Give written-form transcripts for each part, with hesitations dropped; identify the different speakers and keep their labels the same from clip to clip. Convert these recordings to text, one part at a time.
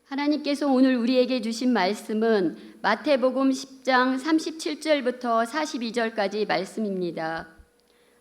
Speaker 1: 하나님께서 오늘 우리에게 주신 말씀은 마태복음 10장 37절부터 42절까지 말씀입니다.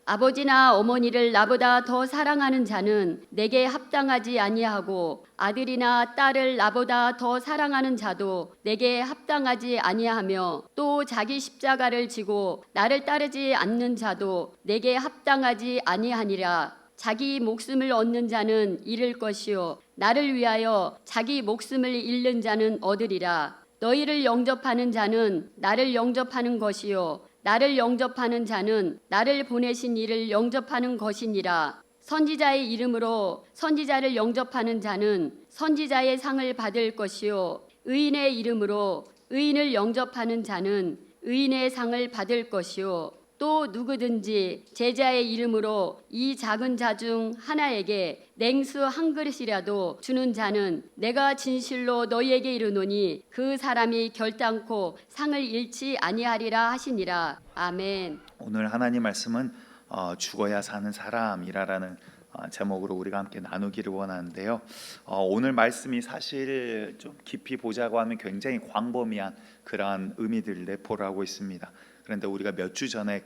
Speaker 1: 아버지나 어머니를 나보다 더 사랑하는 자는 내게 합당하지 아니하고 아들이나 딸을 나보다 더 사랑하는 자도 내게 합당하지 아니하며 또 자기 십자가를 지고 나를 따르지 않는 자도 내게 합당하지 아니하니라. 자기 목숨을 얻는 자는 잃을 것이요 나를 위하여 자기 목숨을 잃는 자는 얻으리라. 너희를 영접하는 자는 나를 영접하는 것이요 나를 영접하는 자는 나를 보내신 이를 영접하는 것이니라. 선지자의 이름으로 선지자를 영접하는 자는 선지자의 상을 받을 것이요 의인의 이름으로 의인을 영접하는 자는 의인의 상을 받을 것이요 또 누구든지 제자의 이름으로 이 작은 자 중 하나에게 냉수 한 그릇이라도 주는 자는 내가 진실로 너희에게 이르노니 그 사람이 결단코 상을 잃지 아니하리라 하시니라. 아멘.
Speaker 2: 오늘 하나님 말씀은 죽어야 사는 사람이라는 제목으로 우리가 함께 나누기를 원하는데요. 오늘 말씀이 사실 좀 깊이 보자고 하면 굉장히 광범위한 그러한 의미들을 내포를 하고 있습니다. 그런데 우리가 몇 주 전에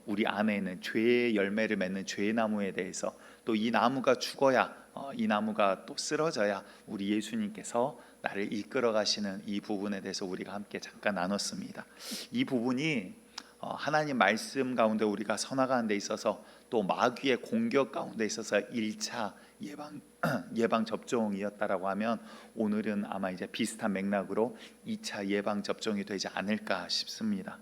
Speaker 2: 우리 안에 있는 죄의 열매를 맺는 죄의 나무에 대해서 또 이 나무가 죽어야 이 나무가 또 쓰러져야 우리 예수님께서 나를 이끌어 가시는 이 부분에 대해서 우리가 함께 잠깐 나눴습니다. 이 부분이 하나님 말씀 가운데 우리가 서나가는 데 있어서 또 마귀의 공격 가운데 있어서 1차 예방 접종이었다라고 하면 오늘은 아마 이제 비슷한 맥락으로 2차 예방 접종이 되지 않을까 싶습니다.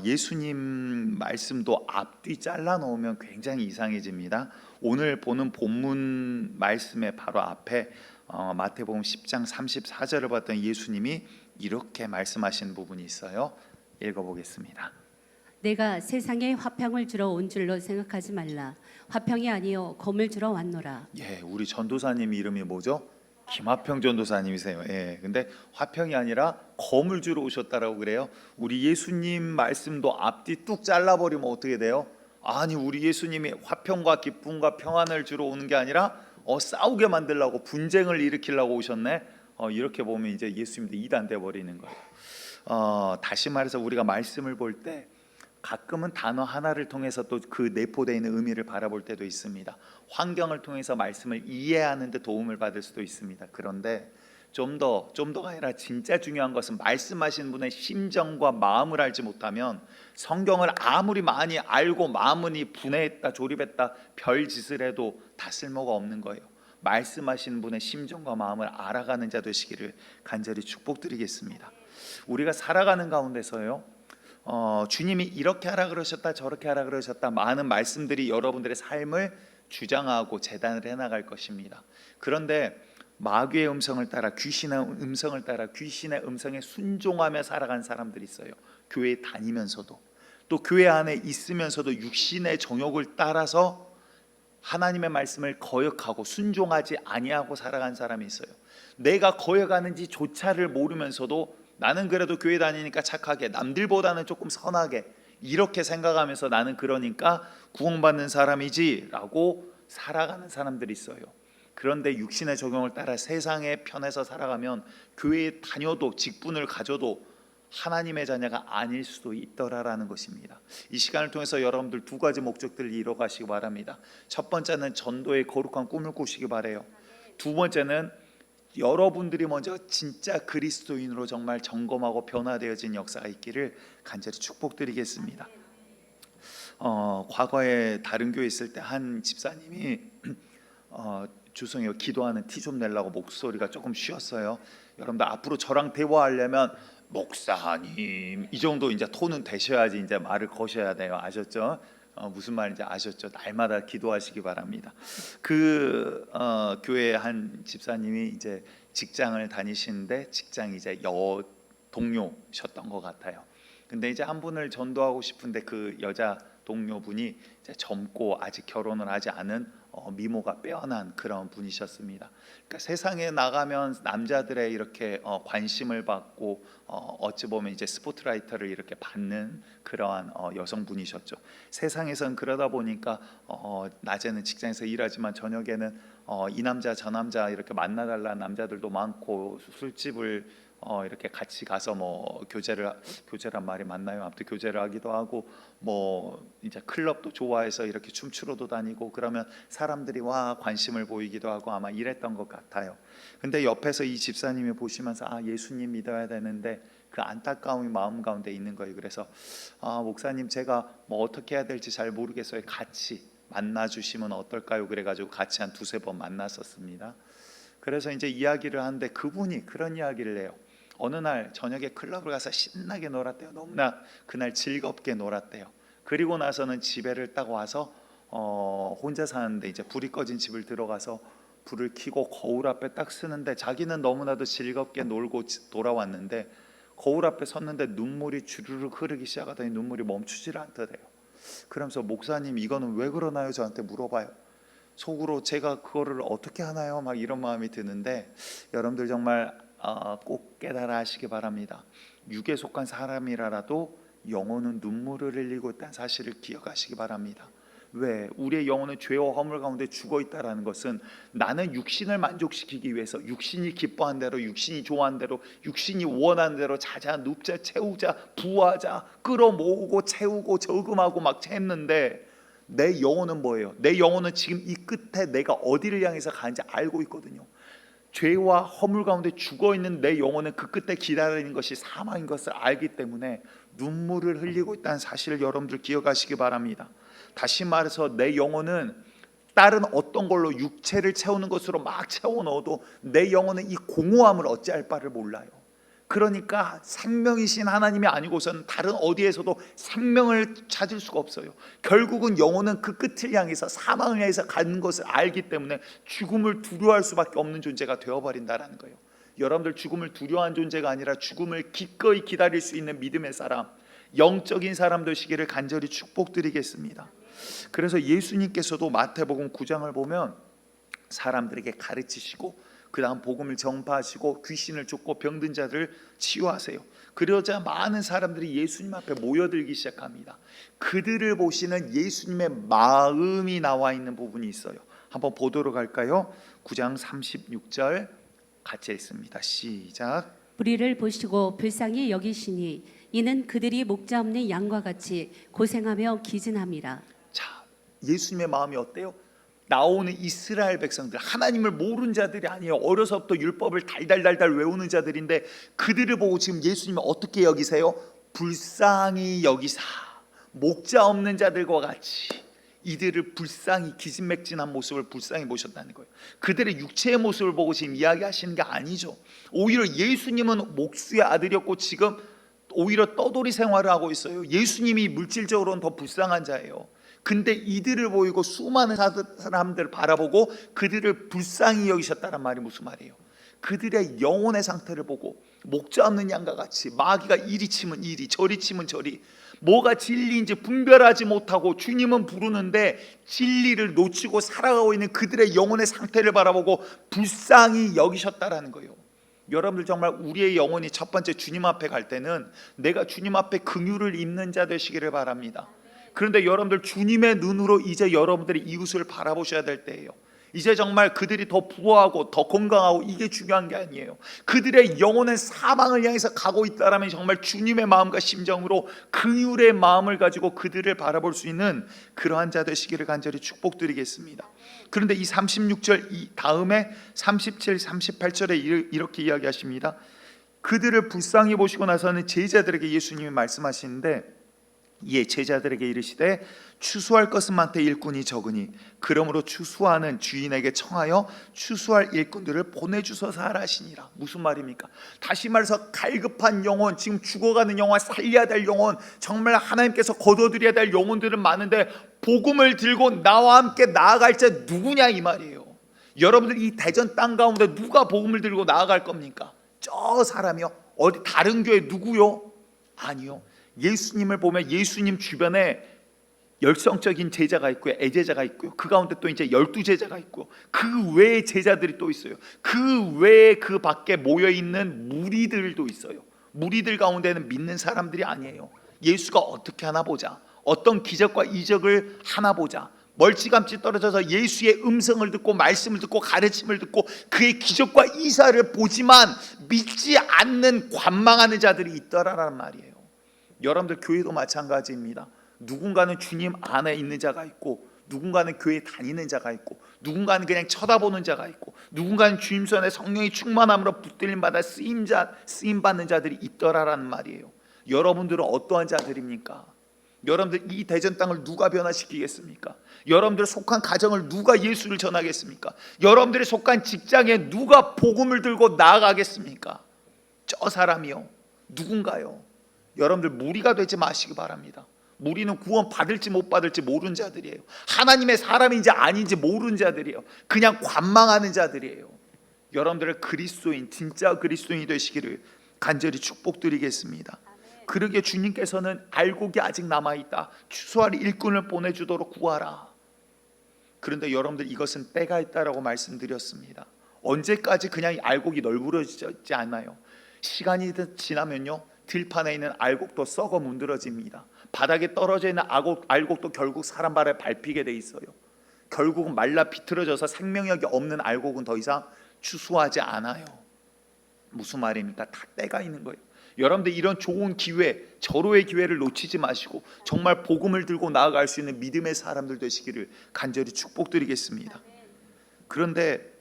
Speaker 2: 예수님 말씀도 앞뒤 잘라 놓으면 굉장히 이상해집니다. 오늘 보는 본문 말씀의 바로 앞에 마태복음 10장 34절을 봤던 예수님이 이렇게 말씀하신 부분이 있어요. 읽어보겠습니다.
Speaker 3: 내가 세상에 화평을 주러 온 줄로 생각하지 말라. 화평이 아니요 검을 주러 왔노라.
Speaker 2: 예, 우리 전도사님 이름이 뭐죠? 김화평 전도사님이세요. 예, 근데 화평이 아니라 검을 주러 오셨다라고 그래요. 우리 예수님 말씀도 앞뒤 뚝 잘라버리면 어떻게 돼요? 아니, 우리 예수님이 화평과 기쁨과 평안을 주러 오는 게 아니라 싸우게 만들려고 분쟁을 일으키려고 오셨네. 이렇게 보면 이제 예수님도 이단돼 버리는 거예요. 다시 말해서 우리가 말씀을 볼 때 가끔은 단어 하나를 통해서 또 그 내포되어 있는 의미를 바라볼 때도 있습니다. 환경을 통해서 말씀을 이해하는 데 도움을 받을 수도 있습니다. 그런데 좀 더가 아니라 진짜 중요한 것은 말씀하신 분의 심정과 마음을 알지 못하면 성경을 아무리 많이 알고 마음이 분해했다 조립했다 별짓을 해도 다 쓸모가 없는 거예요. 말씀하신 분의 심정과 마음을 알아가는 자 되시기를 간절히 축복드리겠습니다. 우리가 살아가는 가운데서요, 주님이 이렇게 하라 그러셨다 저렇게 하라 그러셨다 많은 말씀들이 여러분들의 삶을 주장하고 재단을 해나갈 것입니다. 그런데 마귀의 음성을 따라 귀신의 음성을 따라 귀신의 음성에 순종하며 살아간 사람들이 있어요. 교회에 다니면서도 또 교회 안에 있으면서도 육신의 정욕을 따라서 하나님의 말씀을 거역하고 순종하지 아니하고 살아간 사람이 있어요. 내가 거역하는지 조차를 모르면서도 나는 그래도 교회 다니니까 착하게, 남들보다는 조금 선하게 이렇게 생각하면서 나는 그러니까 구원받는 사람이지 라고 살아가는 사람들이 있어요. 그런데 육신의 적용을 따라 세상의 편에서 살아가면 교회에 다녀도 직분을 가져도 하나님의 자녀가 아닐 수도 있더라라는 것입니다. 이 시간을 통해서 여러분들 두 가지 목적들을 이뤄가시기 바랍니다. 첫 번째는 전도의 거룩한 꿈을 꾸시기 바라요. 두 번째는 여러분들이 먼저 진짜 그리스도인으로 정말 점검하고 변화되어진 역사가 있기를 간절히 축복드리겠습니다. 과거에 다른 교회에 있을 때 한 집사님이 주성이요 기도하는 티 좀 내려고 목소리가 조금 쉬었어요. 여러분들 앞으로 저랑 대화하려면 목사님 이 정도 이제 톤은 되셔야지 이제 말을 거셔야 돼요. 아셨죠? 무슨 말인지 아셨죠? 날마다 기도하시기 바랍니다. 교회 한 집사님이 이제 직장을 다니시는데 직장이 이제 동료셨던 것 같아요. 근데 이제 한 분을 전도하고 싶은데 그 여자 동료분이 이제 젊고 아직 결혼을 하지 않은 미모가 빼어난 그런 분이셨습니다. 그러니까 세상에 나가면 남자들의 이렇게 관심을 받고 어찌 보면 이제 스포트라이트를 이렇게 받는 그러한 여성분이셨죠. 세상에선 그러다 보니까 낮에는 직장에서 일하지만 저녁에는 이 남자 저 남자 이렇게 만나달라는 남자들도 많고 술집을 이렇게 같이 가서 뭐 교제란 말이 맞나요? 아무튼 교제를 하기도 하고 뭐 이제 클럽도 좋아해서 이렇게 춤추러도 다니고 그러면 사람들이 와 관심을 보이기도 하고 아마 이랬던 것 같아요. 근데 옆에서 이 집사님이 보시면서 예수님 믿어야 되는데 그 안타까움이 마음 가운데 있는 거예요. 그래서 목사님 제가 뭐 어떻게 해야 될지 잘 모르겠어요. 같이 만나주시면 어떨까요? 그래가지고 같이 한 두세 번 만났었습니다. 그래서 이제 이야기를 하는데 그분이 그런 이야기를 해요. 어느 날 저녁에 클럽을 가서 신나게 놀았대요. 너무나 그날 즐겁게 놀았대요. 그리고 나서는 집에를 딱 와서 혼자 사는데 이제 불이 꺼진 집을 들어가서 불을 켜고 거울 앞에 딱 쓰는데 자기는 너무나도 즐겁게 놀고 돌아왔는데 거울 앞에 섰는데 눈물이 주르륵 흐르기 시작하더니 눈물이 멈추질 않더래요. 그러면서 목사님 이거는 왜 그러나요? 저한테 물어봐요. 속으로 제가 그거를 어떻게 하나요? 막 이런 마음이 드는데 여러분들 정말 꼭 깨달아 하시기 바랍니다. 육에 속한 사람이라도 영혼은 눈물을 흘리고 있다는 사실을 기억하시기 바랍니다. 왜? 우리의 영혼은 죄와 허물 가운데 죽어 있다라는 것은 나는 육신을 만족시키기 위해서 육신이 기뻐한 대로 육신이 좋아한 대로 육신이 원하는 대로 자자 눕자 채우자 부하자 끌어모으고 채우고 저금하고 막 했는데 내 영혼은 뭐예요? 내 영혼은 지금 이 끝에 내가 어디를 향해서 가는지 알고 있거든요. 죄와 허물 가운데 죽어있는 내 영혼은 그 끝에 기다리는 것이 사망인 것을 알기 때문에 눈물을 흘리고 있다는 사실을 여러분들 기억하시기 바랍니다. 다시 말해서 내 영혼은 다른 어떤 걸로 육체를 채우는 것으로 막 채워 넣어도 내 영혼은 이 공허함을 어찌할 바를 몰라요. 그러니까 생명이신 하나님이 아니고서는 다른 어디에서도 생명을 찾을 수가 없어요. 결국은 영혼은 그 끝을 향해서 사망을 향해서 가는 것을 알기 때문에 죽음을 두려워할 수밖에 없는 존재가 되어버린다라는 거예요. 여러분들 죽음을 두려워하는 존재가 아니라 죽음을 기꺼이 기다릴 수 있는 믿음의 사람, 영적인 사람 되시기를 간절히 축복드리겠습니다. 그래서 예수님께서도 마태복음 9장을 보면 사람들에게 가르치시고 그 다음 복음을 전파하시고 귀신을 쫓고 병든 자들을 치유하세요. 그러자 많은 사람들이 예수님 앞에 모여들기 시작합니다. 그들을 보시는 예수님의 마음이 나와 있는 부분이 있어요. 한번 보도록 할까요? 9장 36절 같이 읽습니다. 시작.
Speaker 3: 우리를 보시고 불쌍히 여기시니 이는 그들이 목자 없는 양과 같이 고생하며 기진함이라.
Speaker 2: 자, 예수님의 마음이 어때요? 나오는 이스라엘 백성들, 하나님을 모르는 자들이 아니에요. 어려서부터 율법을 달달달달 외우는 자들인데 그들을 보고 지금 예수님이 어떻게 여기세요? 불쌍히 여기사 목자 없는 자들과 같이 이들을 불쌍히 기진맥진한 모습을 불쌍히 보셨다는 거예요. 그들의 육체의 모습을 보고 지금 이야기하시는 게 아니죠. 오히려 예수님은 목수의 아들이었고 지금 오히려 떠돌이 생활을 하고 있어요. 예수님이 물질적으로는 더 불쌍한 자예요. 근데 이들을 보이고 수많은 사람들을 바라보고 그들을 불쌍히 여기셨다는 말이 무슨 말이에요? 그들의 영혼의 상태를 보고 목자 없는 양과 같이 마귀가 이리 치면 이리 저리 치면 저리 뭐가 진리인지 분별하지 못하고 주님은 부르는데 진리를 놓치고 살아가고 있는 그들의 영혼의 상태를 바라보고 불쌍히 여기셨다라는 거예요. 여러분들 정말 우리의 영혼이 첫 번째 주님 앞에 갈 때는 내가 주님 앞에 긍휼을 입는 자 되시기를 바랍니다. 그런데 여러분들 주님의 눈으로 이제 여러분들이 이웃을 바라보셔야 될 때예요. 이제 정말 그들이 더 부유하고 더 건강하고 이게 중요한 게 아니에요. 그들의 영혼은 사망을 향해서 가고 있다라면 정말 주님의 마음과 심정으로 긍휼의 마음을 가지고 그들을 바라볼 수 있는 그러한 자 되시기를 간절히 축복드리겠습니다. 그런데 이 36절 이 다음에 37, 38절에 이렇게 이야기하십니다. 그들을 불쌍히 보시고 나서는 제자들에게 예수님이 말씀하시는데 이에 제자들에게 이르시되 추수할 것은 많되 일꾼이 적으니 그러므로 추수하는 주인에게 청하여 추수할 일꾼들을 보내주소서 하라 하시니라. 무슨 말입니까? 다시 말해서 갈급한 영혼, 지금 죽어가는 영혼, 살려야 될 영혼, 정말 하나님께서 거둬들여야 될 영혼들은 많은데 복음을 들고 나와 함께 나아갈 자 누구냐 이 말이에요. 여러분들 이 대전 땅 가운데 누가 복음을 들고 나아갈 겁니까? 저 사람이요? 어디 다른 교회 누구요? 아니요. 예수님을 보면 예수님 주변에 열성적인 제자가 있고요, 애제자가 있고요, 그 가운데 또 이제 12제자가 있고 그 외에 제자들이 또 있어요. 그 외에 그 밖에 모여 있는 무리들도 있어요. 무리들 가운데는 믿는 사람들이 아니에요. 예수가 어떻게 하나 보자, 어떤 기적과 이적을 하나 보자, 멀찌감치 떨어져서 예수의 음성을 듣고 말씀을 듣고 가르침을 듣고 그의 기적과 이사를 보지만 믿지 않는 관망하는 자들이 있더라라는 말이에요. 여러분들 교회도 마찬가지입니다. 누군가는 주님 안에 있는 자가 있고, 누군가는 교회 다니는 자가 있고, 누군가는 그냥 쳐다보는 자가 있고, 누군가는 주님 손에 성령의 충만함으로 붙들림 받아 쓰임 받는 자들이 있더라라는 말이에요. 여러분들은 어떠한 자들입니까? 여러분들 이 대전 땅을 누가 변화시키겠습니까? 여러분들 속한 가정을 누가 예수를 전하겠습니까? 여러분들이 속한 직장에 누가 복음을 들고 나아가겠습니까? 저 사람이요. 누군가요? 여러분들 무리가 되지 마시기 바랍니다. 무리는 구원 받을지 못 받을지 모르는 자들이에요. 하나님의 사람인지 아닌지 모르는 자들이에요. 그냥 관망하는 자들이에요. 여러분들의 그리스도인, 진짜 그리스도인이 되시기를 간절히 축복드리겠습니다. 그러게 주님께서는 알곡이 아직 남아있다, 추수할 일꾼을 보내주도록 구하라. 그런데 여러분들 이것은 때가 있다라고 말씀드렸습니다. 언제까지 그냥 알곡이 널브러지지 않아요. 시간이 지나면요, 들판에 있는 알곡도 썩어 문드러집니다. 바닥에 떨어져 있는 알곡도 결국 사람 발에 밟히게 돼 있어요. 결국은 말라 비틀어져서 생명력이 없는 알곡은 더 이상 추수하지 않아요. 무슨 말입니까? 다 때가 있는 거예요. 여러분들 이런 좋은 기회, 절호의 기회를 놓치지 마시고 정말 복음을 들고 나아갈 수 있는 믿음의 사람들 되시기를 간절히 축복드리겠습니다. 그런데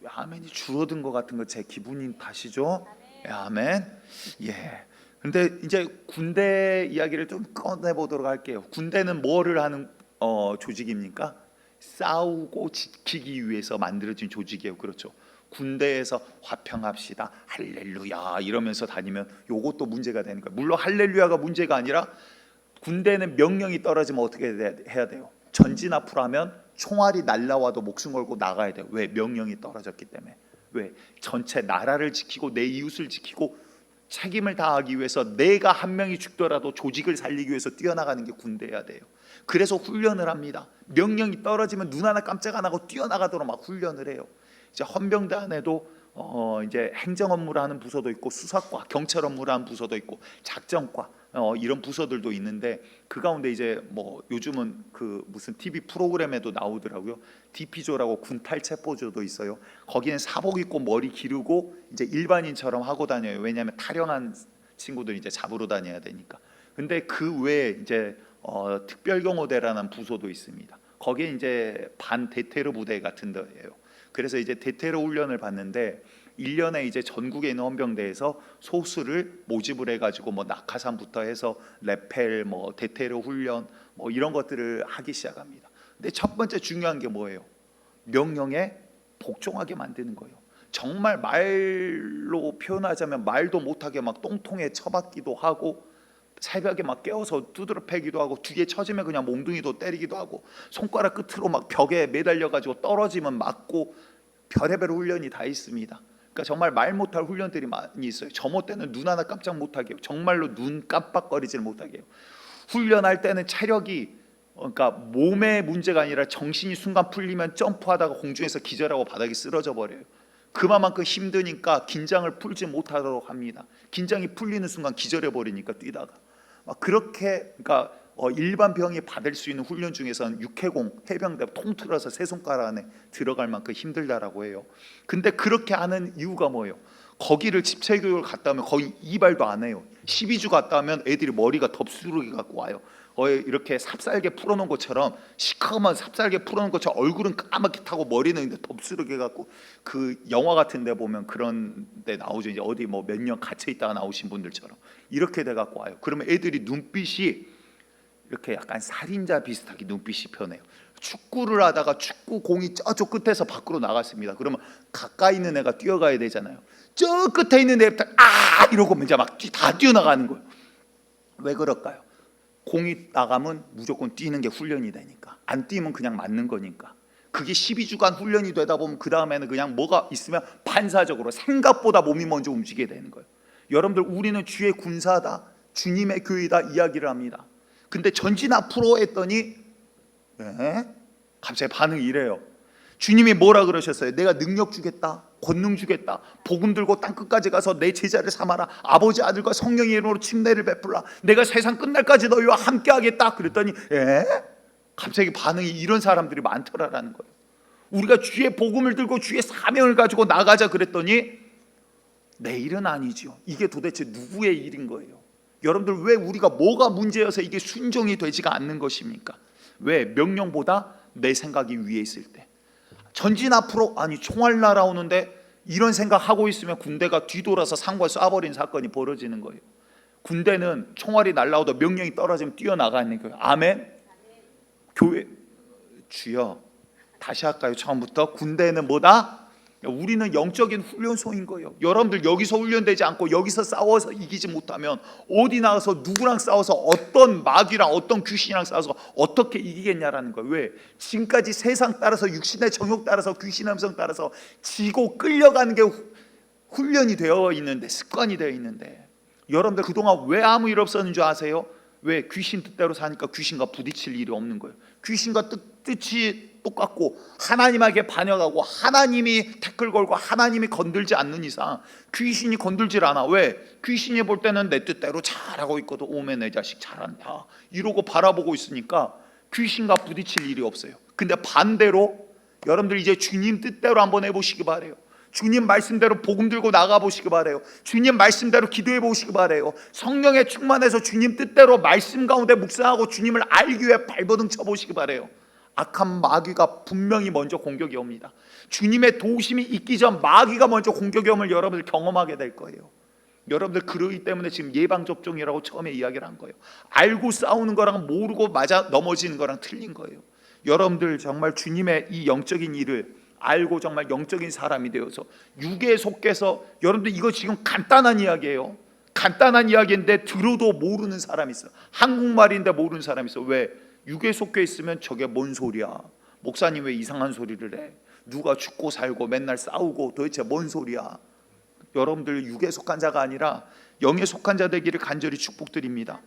Speaker 2: 왜 아멘이 줄어든 것 같은 거 제 기분이 탓이죠? 아멘. 예. 근데 이제 군대 이야기를 좀 꺼내보도록 할게요. 군대는 뭐를 하는 조직입니까? 싸우고 지키기 위해서 만들어진 조직이에요. 그렇죠? 군대에서 화평합시다, 할렐루야 이러면서 다니면 요것도 문제가 되는 거예요. 물론 할렐루야가 문제가 아니라 군대는 명령이 떨어지면 어떻게 해야 돼요? 전진 앞으로 하면 총알이 날라와도 목숨 걸고 나가야 돼요. 왜? 명령이 떨어졌기 때문에. 왜? 전체 나라를 지키고 내 이웃을 지키고 책임을 다하기 위해서 내가 한 명이 죽더라도 조직을 살리기 위해서 뛰어나가는 게 군대여야 돼요. 그래서 훈련을 합니다. 명령이 떨어지면 눈 하나 깜짝 안 하고 뛰어나가도록 막 훈련을 해요. 이제 헌병대 안에도 이제 행정 업무를 하는 부서도 있고, 수사과, 경찰 업무를 하는 부서도 있고, 작전과 이런 부서들도 있는데, 그 가운데 이제 뭐 요즘은 그 무슨 TV 프로그램에도 나오더라고요. DP조라고 군탈체포조도 있어요. 거기는 사복 입고 머리 기르고 이제 일반인처럼 하고 다녀요. 왜냐하면 탈영한 친구들 이제 잡으러 다녀야 되니까. 근데 그 외에 이제 특별경호대라는 부서도 있습니다. 거기에 이제 반대테러 부대 같은 데예요. 그래서 이제 대테러 훈련을 받는데 1년에 이제 전국에 있는 헌병대에서 소수를 모집을 해가지고 뭐 낙하산부터 해서 레펠, 뭐 대테러 훈련, 뭐 이런 것들을 하기 시작합니다. 근데 첫 번째 중요한 게 뭐예요? 명령에 복종하게 만드는 거예요. 정말 말로 표현하자면 말도 못하게 막 똥통에 쳐박기도 하고, 새벽에 막 깨워서 두드러 패기도 하고, 뒤에 쳐지면 그냥 몽둥이도 때리기도 하고, 손가락 끝으로 막 벽에 매달려가지고 떨어지면 맞고, 별의별 훈련이 다 있습니다. 그러니까 정말 말 못할 훈련들이 많이 있어요. 저모 때는 눈 하나 깜짝 못하게 해요. 정말로 눈 깜빡거리질 못하게 해요. 훈련할 때는 체력이, 그러니까 몸의 문제가 아니라 정신이 순간 풀리면 점프하다가 공중에서 기절하고 바닥에 쓰러져 버려요. 그만큼 힘드니까 긴장을 풀지 못하도록 합니다. 긴장이 풀리는 순간 기절해 버리니까 뛰다가 막 그렇게, 그러니까 일반 병이 받을 수 있는 훈련 중에서는 육해공, 해병대 통틀어서 세 손가락 안에 들어갈 만큼 힘들다라고 해요. 근데 그렇게 하는 이유가 뭐예요? 거기를 집체교육을 갔다 오면 거의 이발도 안 해요. 12주 갔다 오면 애들이 머리가 덥수룩이 갖고 와요. 이렇게 삽살개 풀어놓은 것처럼, 시커먼 삽살개 풀어놓은 것처럼 얼굴은 까맣게 타고 머리는 덥수룩해 갖고, 그 영화 같은 데 보면 그런 데 나오죠. 이제 어디 뭐 몇 년 갇혀 있다가 나오신 분들처럼 이렇게 돼 갖고 와요. 그러면 애들이 눈빛이 이렇게 약간 살인자 비슷하게 눈빛이 변해요. 축구를 하다가 축구 공이 저쪽 끝에서 밖으로 나갔습니다. 그러면 가까이 있는 애가 뛰어가야 되잖아요. 저 끝에 있는 애부터 아 이러고 이제 막 다 뛰어나가는 거예요. 왜 그럴까요? 공이 나가면 무조건 뛰는 게 훈련이 되니까. 안 뛰면 그냥 맞는 거니까. 그게 12주간 훈련이 되다 보면 그 다음에는 그냥 뭐가 있으면 반사적으로 생각보다 몸이 먼저 움직이게 되는 거예요. 여러분들, 우리는 주의 군사다, 주님의 교회다 이야기를 합니다. 근데 전진 앞으로 했더니 갑자기 반응이 이래요. 주님이 뭐라 그러셨어요? 내가 능력 주겠다, 권능 주겠다, 복음 들고 땅끝까지 가서 내 제자를 삼아라, 아버지 아들과 성령의 이름으로 침례를 베풀라, 내가 세상 끝날까지 너희와 함께 하겠다. 그랬더니 갑자기 반응이 이런 사람들이 많더라라는 거예요. 우리가 주의 복음을 들고 주의 사명을 가지고 나가자 그랬더니 내 일은 아니죠. 이게 도대체 누구의 일인 거예요? 여러분들, 왜 우리가 뭐가 문제여서 이게 순종이 되지가 않는 것입니까? 왜? 명령보다 내 생각이 위에 있을 때. 전진 앞으로, 아니 총알 날아오는데 이런 생각하고 있으면 군대가 뒤돌아서 상관 쏴버린 사건이 벌어지는 거예요. 군대는 총알이 날아오다 명령이 떨어지면 뛰어나가는 거예요. 아멘. 교회, 주여, 다시 할까요? 처음부터. 군대는 뭐다? 우리는 영적인 훈련소인 거예요. 여러분들, 여기서 훈련되지 않고 여기서 싸워서 이기지 못하면 어디 나가서 누구랑 싸워서 어떤 마귀랑 어떤 귀신이랑 싸워서 어떻게 이기겠냐라는 거예요. 왜? 지금까지 세상 따라서, 육신의 정욕 따라서, 귀신의 음성 따라서 지고 끌려가는 게 훈련이 되어 있는데, 습관이 되어 있는데, 여러분들 그동안 왜 아무 일 없었는 줄 아세요? 왜? 귀신 뜻대로 사니까 귀신과 부딪힐 일이 없는 거예요. 귀신과 뜻이 똑같고 하나님에게 반역하고 하나님이 태클 걸고 하나님이 건들지 않는 이상 귀신이 건들질 않아. 왜? 귀신이 볼 때는 내 뜻대로 잘하고 있거든. 오메 내 자식 잘한다 이러고 바라보고 있으니까 귀신과 부딪힐 일이 없어요. 근데 반대로 여러분들 이제 주님 뜻대로 한번 해보시기 바래요. 주님 말씀대로 복음 들고 나가보시기 바래요. 주님 말씀대로 기도해 보시기 바래요. 성령에 충만해서 주님 뜻대로 말씀 가운데 묵상하고 주님을 알기 위해 발버둥 쳐보시기 바래요. 악한 마귀가 분명히 먼저 공격이 옵니다. 주님의 도우심이 있기 전 마귀가 먼저 공격이 오면 여러분들 경험하게 될 거예요. 여러분들 그러기 때문에 지금 예방접종이라고 처음에 이야기를 한 거예요. 알고 싸우는 거랑 모르고 맞아 넘어지는 거랑 틀린 거예요. 여러분들 정말 주님의 이 영적인 일을 알고 정말 영적인 사람이 되어서 육에 속해서, 여러분들 이거 지금 간단한 이야기예요. 간단한 이야기인데 들어도 모르는 사람이 있어. 한국말인데 모르는 사람이 있어. 왜? 육에 속해 있으면 저게 뭔 소리야? 목사님 왜 이상한 소리를 해? 누가 죽고 살고 맨날 싸우고 도대체 뭔 소리야? 여러분들 육에 속한 자가 아니라 영에 속한 자 되기를 간절히 축복드립니다.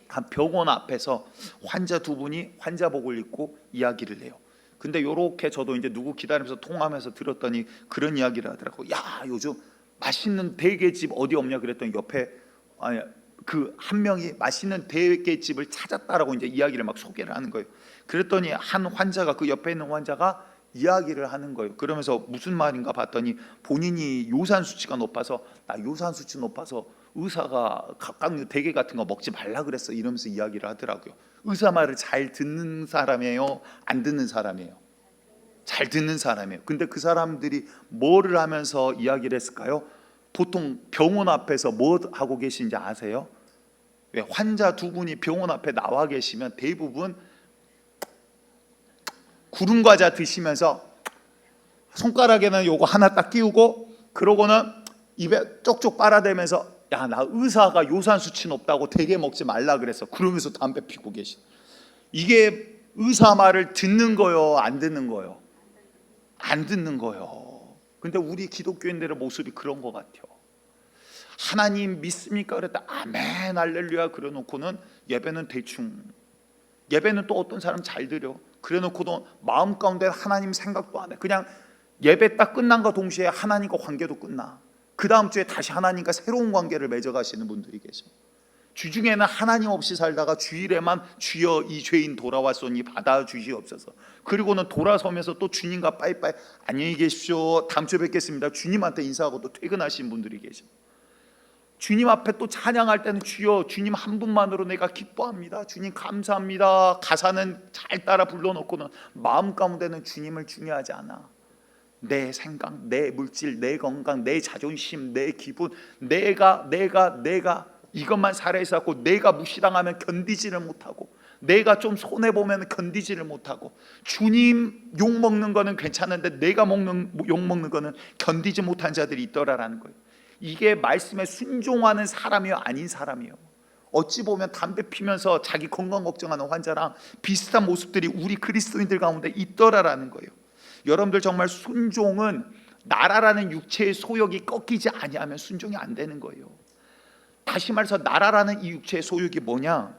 Speaker 2: 한 병원 앞에서 환자 두 분이 환자복을 입고 이야기를 해요. 근데 요렇게 저도 이제 누구 기다리면서 통화하면서 들었더니 그런 이야기를 하더라고. 야, 요즘 맛있는 대게집 어디 없냐 그랬더니 옆에 아니 그 한 명이 맛있는 대게집을 찾았다라고 이제 이야기를 막 소개를 하는 거예요. 그랬더니 한 환자가, 그 옆에 있는 환자가 이야기를 하는 거예요. 그러면서 무슨 말인가 봤더니 본인이 요산 수치가 높아서, 나 요산 수치 높아서 의사가 각각 대게 같은 거 먹지 말라 그랬어 이러면서 이야기를 하더라고요. 의사 말을 잘 듣는 사람이에요? 안 듣는 사람이에요? 잘 듣는 사람이에요. 근데 그 사람들이 뭐를 하면서 이야기를 했을까요? 보통 병원 앞에서 뭐 하고 계신지 아세요? 왜? 환자 두 분이 병원 앞에 나와 계시면 대부분 구름 과자 드시면서 손가락에는 요거 하나 딱 끼우고 그러고는 입에 쪽쪽 빨아대면서, 야, 나 의사가 요산 수치 높다고 대게 먹지 말라 그랬어. 그러면서 담배 피고 계신. 이게 의사 말을 듣는 거요, 안 듣는 거요? 안 듣는 거요. 근데 우리 기독교인들의 모습이 그런 것 같아요. 하나님 믿습니까? 그랬다 아멘 할렐루야 그래 놓고는 예배는 대충, 예배는 또 어떤 사람 잘 드려 그래 놓고도 마음 가운데 하나님 생각도 안 해. 그냥 예배 딱 끝난과 동시에 하나님과 관계도 끝나. 그 다음 주에 다시 하나님과 새로운 관계를 맺어가시는 분들이 계셔. 주중에는 하나님 없이 살다가 주일에만 주여 이 죄인 돌아왔으니 받아주시옵소서. 그리고는 돌아서면서 또 주님과 빠이빠이 안녕히 계십시오 다음 주에 뵙겠습니다 주님한테 인사하고 또 퇴근하신 분들이 계셔. 주님 앞에 또 찬양할 때는 주여 주님 한 분만으로 내가 기뻐합니다, 주님 감사합니다 가사는 잘 따라 불러놓고는 마음 가운데는 주님을 중요하지 않아. 내 생각, 내 물질, 내 건강, 내 자존심, 내 기분, 내가 이것만 살아있었고, 내가 무시당하면 견디지를 못하고, 내가 좀 손해보면 견디지를 못하고, 주님 욕먹는 거는 괜찮은데 내가 욕먹는 거는 견디지 못한 자들이 있더라라는 거예요. 이게 말씀에 순종하는 사람이요 아닌 사람이요. 어찌 보면 담배 피면서 자기 건강 걱정하는 환자랑 비슷한 모습들이 우리 그리스도인들 가운데 있더라라는 거예요. 여러분들 정말 순종은 나라라는 육체의 소욕이 꺾이지 아니하면 순종이 안 되는 거예요. 다시 말해서 나라라는 이 육체의 소욕이 뭐냐?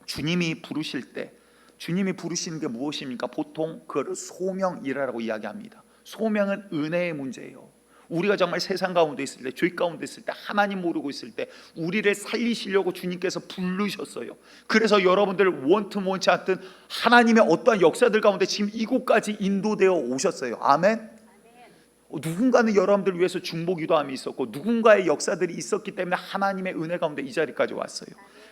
Speaker 2: 주님이 부르실 때, 주님이 부르시는 게 무엇입니까? 보통 그걸 소명이라고 이야기합니다. 소명은 은혜의 문제예요. 우리가 정말 세상 가운데 있을 때, 죄 가운데 있을 때, 하나님 모르고 있을 때 우리를 살리시려고 주님께서 부르셨어요. 그래서 여러분들 원치 않든 하나님의 어떠한 역사들 가운데 지금 이곳까지 인도되어 오셨어요. 아멘. 누군가는 여러분들을 위해서 중보기도함이 있었고 누군가의 역사들이 있었기 때문에 하나님의 은혜 가운데 이 자리까지 왔어요.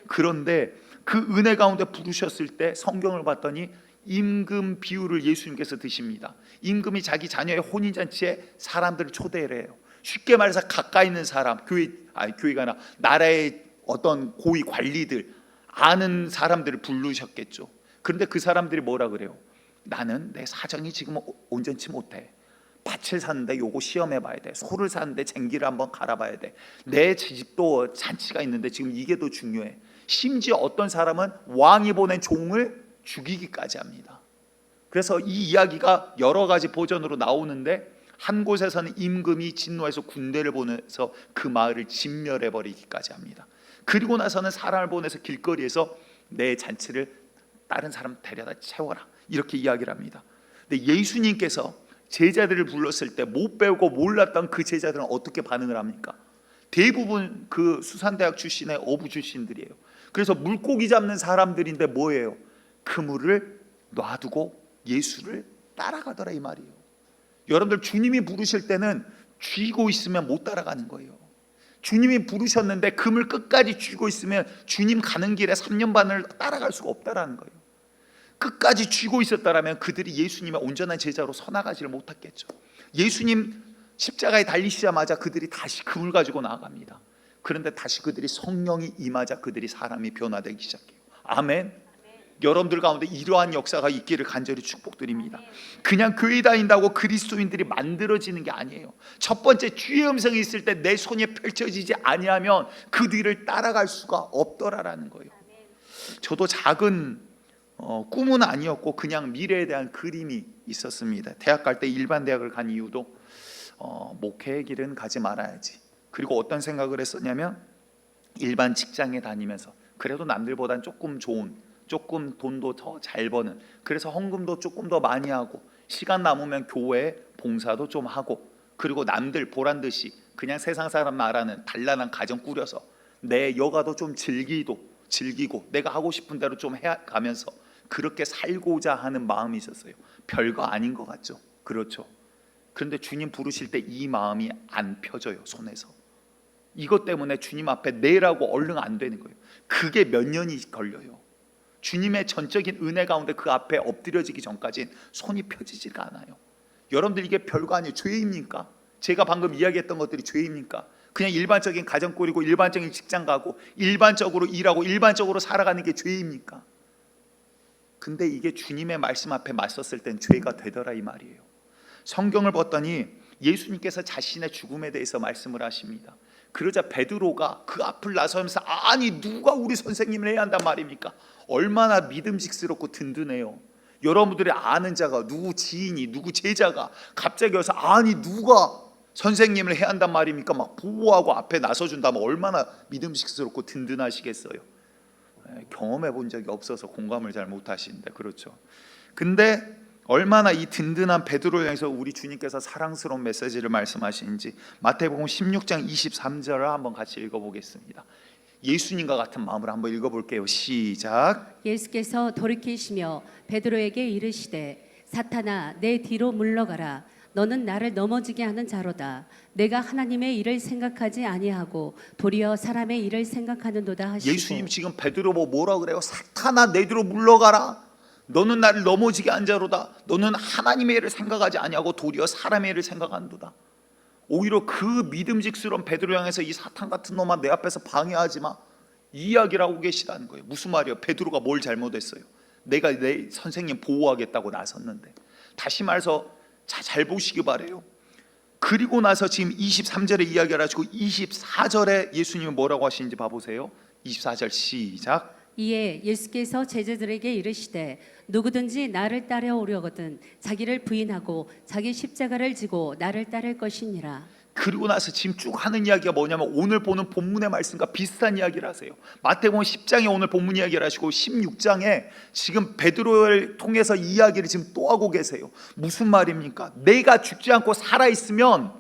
Speaker 2: 그런데 그 은혜 가운데 부르셨을 때 성경을 봤더니 임금 비유를 예수님께서 드십니다. 임금이 자기 자녀의 혼인잔치에 사람들을 초대를 해요. 쉽게 말해서 가까이 있는 사람, 교회가 아니라 나라의 어떤 고위 관리들, 아는 사람들을 부르셨겠죠. 그런데 그 사람들이 뭐라 그래요? 나는 내 사정이 지금 온전치 못해. 밭을 사는데 요거 시험해 봐야 돼. 소를 사는데 쟁기를 한번 갈아봐야 돼. 내 집도 잔치가 있는데 지금 이게 더 중요해. 심지어 어떤 사람은 왕이 보낸 종을 죽이기까지 합니다. 그래서 이 이야기가 여러 가지 버전으로 나오는데 한 곳에서는 임금이 진노해서 군대를 보내서 그 마을을 진멸해 버리기까지 합니다. 그리고 나서는 사람을 보내서 길거리에서 내 잔치를 다른 사람 데려다 채워라 이렇게 이야기를 합니다. 근데 예수님께서 제자들을 불렀을 때 못 배우고 몰랐던 그 제자들은 어떻게 반응을 합니까? 대부분 그 수산대학 출신의 어부 출신들이에요. 그래서 물고기 잡는 사람들인데 뭐예요? 그물을 놔두고 예수를 따라가더라 이 말이에요. 여러분들 주님이 부르실 때는 쥐고 있으면 못 따라가는 거예요. 주님이 부르셨는데 그물 끝까지 쥐고 있으면 주님 가는 길에 3년 반을 따라갈 수가 없다라는 거예요. 끝까지 쥐고 있었다라면 그들이 예수님의 온전한 제자로 서나가지를 못했겠죠. 예수님 십자가에 달리시자마자 그들이 다시 그물 가지고 나아갑니다. 그런데 다시 그들이 성령이 임하자 그들이 사람이 변화되기 시작해요. 아멘. 여러분들 가운데 이러한 역사가 있기를 간절히 축복드립니다. 그냥 교회 다닌다고 그리스도인들이 만들어지는 게 아니에요. 첫 번째 주의 음성이 있을 때 내 손이 펼쳐지지 아니하면 그 뒤를 따라갈 수가 없더라라는 거예요. 저도 작은 꿈은 아니었고 그냥 미래에 대한 그림이 있었습니다. 대학 갈 때 일반 대학을 간 이유도 목회의 길은 가지 말아야지. 그리고 어떤 생각을 했었냐면 일반 직장에 다니면서 그래도 남들보단 조금 좋은, 조금 돈도 더 잘 버는, 그래서 헌금도 조금 더 많이 하고 시간 남으면 교회 봉사도 좀 하고, 그리고 남들 보란 듯이 그냥 세상 사람 말하는 단란한 가정 꾸려서 내 여가도 좀 즐기고 내가 하고 싶은 대로 좀 해가면서 그렇게 살고자 하는 마음이 있었어요. 별거 아닌 것 같죠? 그렇죠. 그런데 주님 부르실 때 이 마음이 안 펴져요. 손에서. 이것 때문에 주님 앞에 내라고 얼른 안 되는 거예요. 그게 몇 년이 걸려요. 주님의 전적인 은혜 가운데 그 앞에 엎드려지기 전까지는 손이 펴지지가 않아요. 여러분들 이게 별거 아니에요. 죄입니까? 제가 방금 이야기했던 것들이 죄입니까? 그냥 일반적인 가정 꾸리고 일반적인 직장 가고 일반적으로 일하고 일반적으로 살아가는 게 죄입니까? 근데 이게 주님의 말씀 앞에 맞섰을 땐 죄가 되더라 이 말이에요. 성경을 봤더니 예수님께서 자신의 죽음에 대해서 말씀을 하십니다. 그러자 베드로가 그 앞을 나서면서 아니 누가 우리 선생님을 해야 한단 말입니까? 얼마나 믿음직스럽고 든든해요. 여러분들이 아는 자가 누구 지인이 누구 제자가 갑자기 와서 아니 누가 선생님을 해야 한단 말입니까? 막 보호하고 앞에 나서준다면 얼마나 믿음직스럽고 든든하시겠어요. 경험해 본 적이 없어서 공감을 잘 못하시는데 그렇죠. 근데 얼마나 이 든든한 베드로를 향해서 우리 주님께서 사랑스러운 메시지를 말씀하시는지 마태복음 16장 23절을 한번 같이 읽어보겠습니다. 예수님과 같은 마음으로 한번 읽어볼게요. 시작.
Speaker 3: 예수께서 돌이키시며 베드로에게 이르시되 사탄아 내 뒤로 물러가라. 너는 나를 넘어지게 하는 자로다. 내가 하나님의 일을 생각하지 아니하고 도리어 사람의 일을 생각하는도다 하시고.
Speaker 2: 예수님 지금 베드로 뭐라 그래요? 사탄아 내 뒤로 물러가라. 너는 나를 넘어지게 한 자로다. 너는 하나님의 일을 생각하지 아니하고 도리어 사람의 일을 생각하는도다. 오히려 그 믿음직스러운 베드로 향해서 이 사탄 같은 놈아 내 앞에서 방해하지 마, 이 이야기를 하고 계시다는 거예요. 무슨 말이에요? 베드로가 뭘 잘못했어요? 내가 내 선생님 보호하겠다고 나섰는데. 다시 말해서 잘 보시기 바래요. 그리고 나서 지금 23절에 이야기를 하시고 24절에 예수님이 뭐라고 하시는지 봐보세요. 24절 시작.
Speaker 3: 이에 예수께서 제자들에게 이르시되 누구든지 나를 따라오려거든 자기를 부인하고 자기 십자가를 지고 나를 따를 것이니라.
Speaker 2: 그리고 나서 지금 쭉 하는 이야기가 뭐냐면 오늘 보는 본문의 말씀과 비슷한 이야기를 하세요. 마태복음 10장에 오늘 본문 이야기를 하시고 16장에 지금 베드로를 통해서 이야기를 지금 또 하고 계세요. 무슨 말입니까? 내가 죽지 않고 살아있으면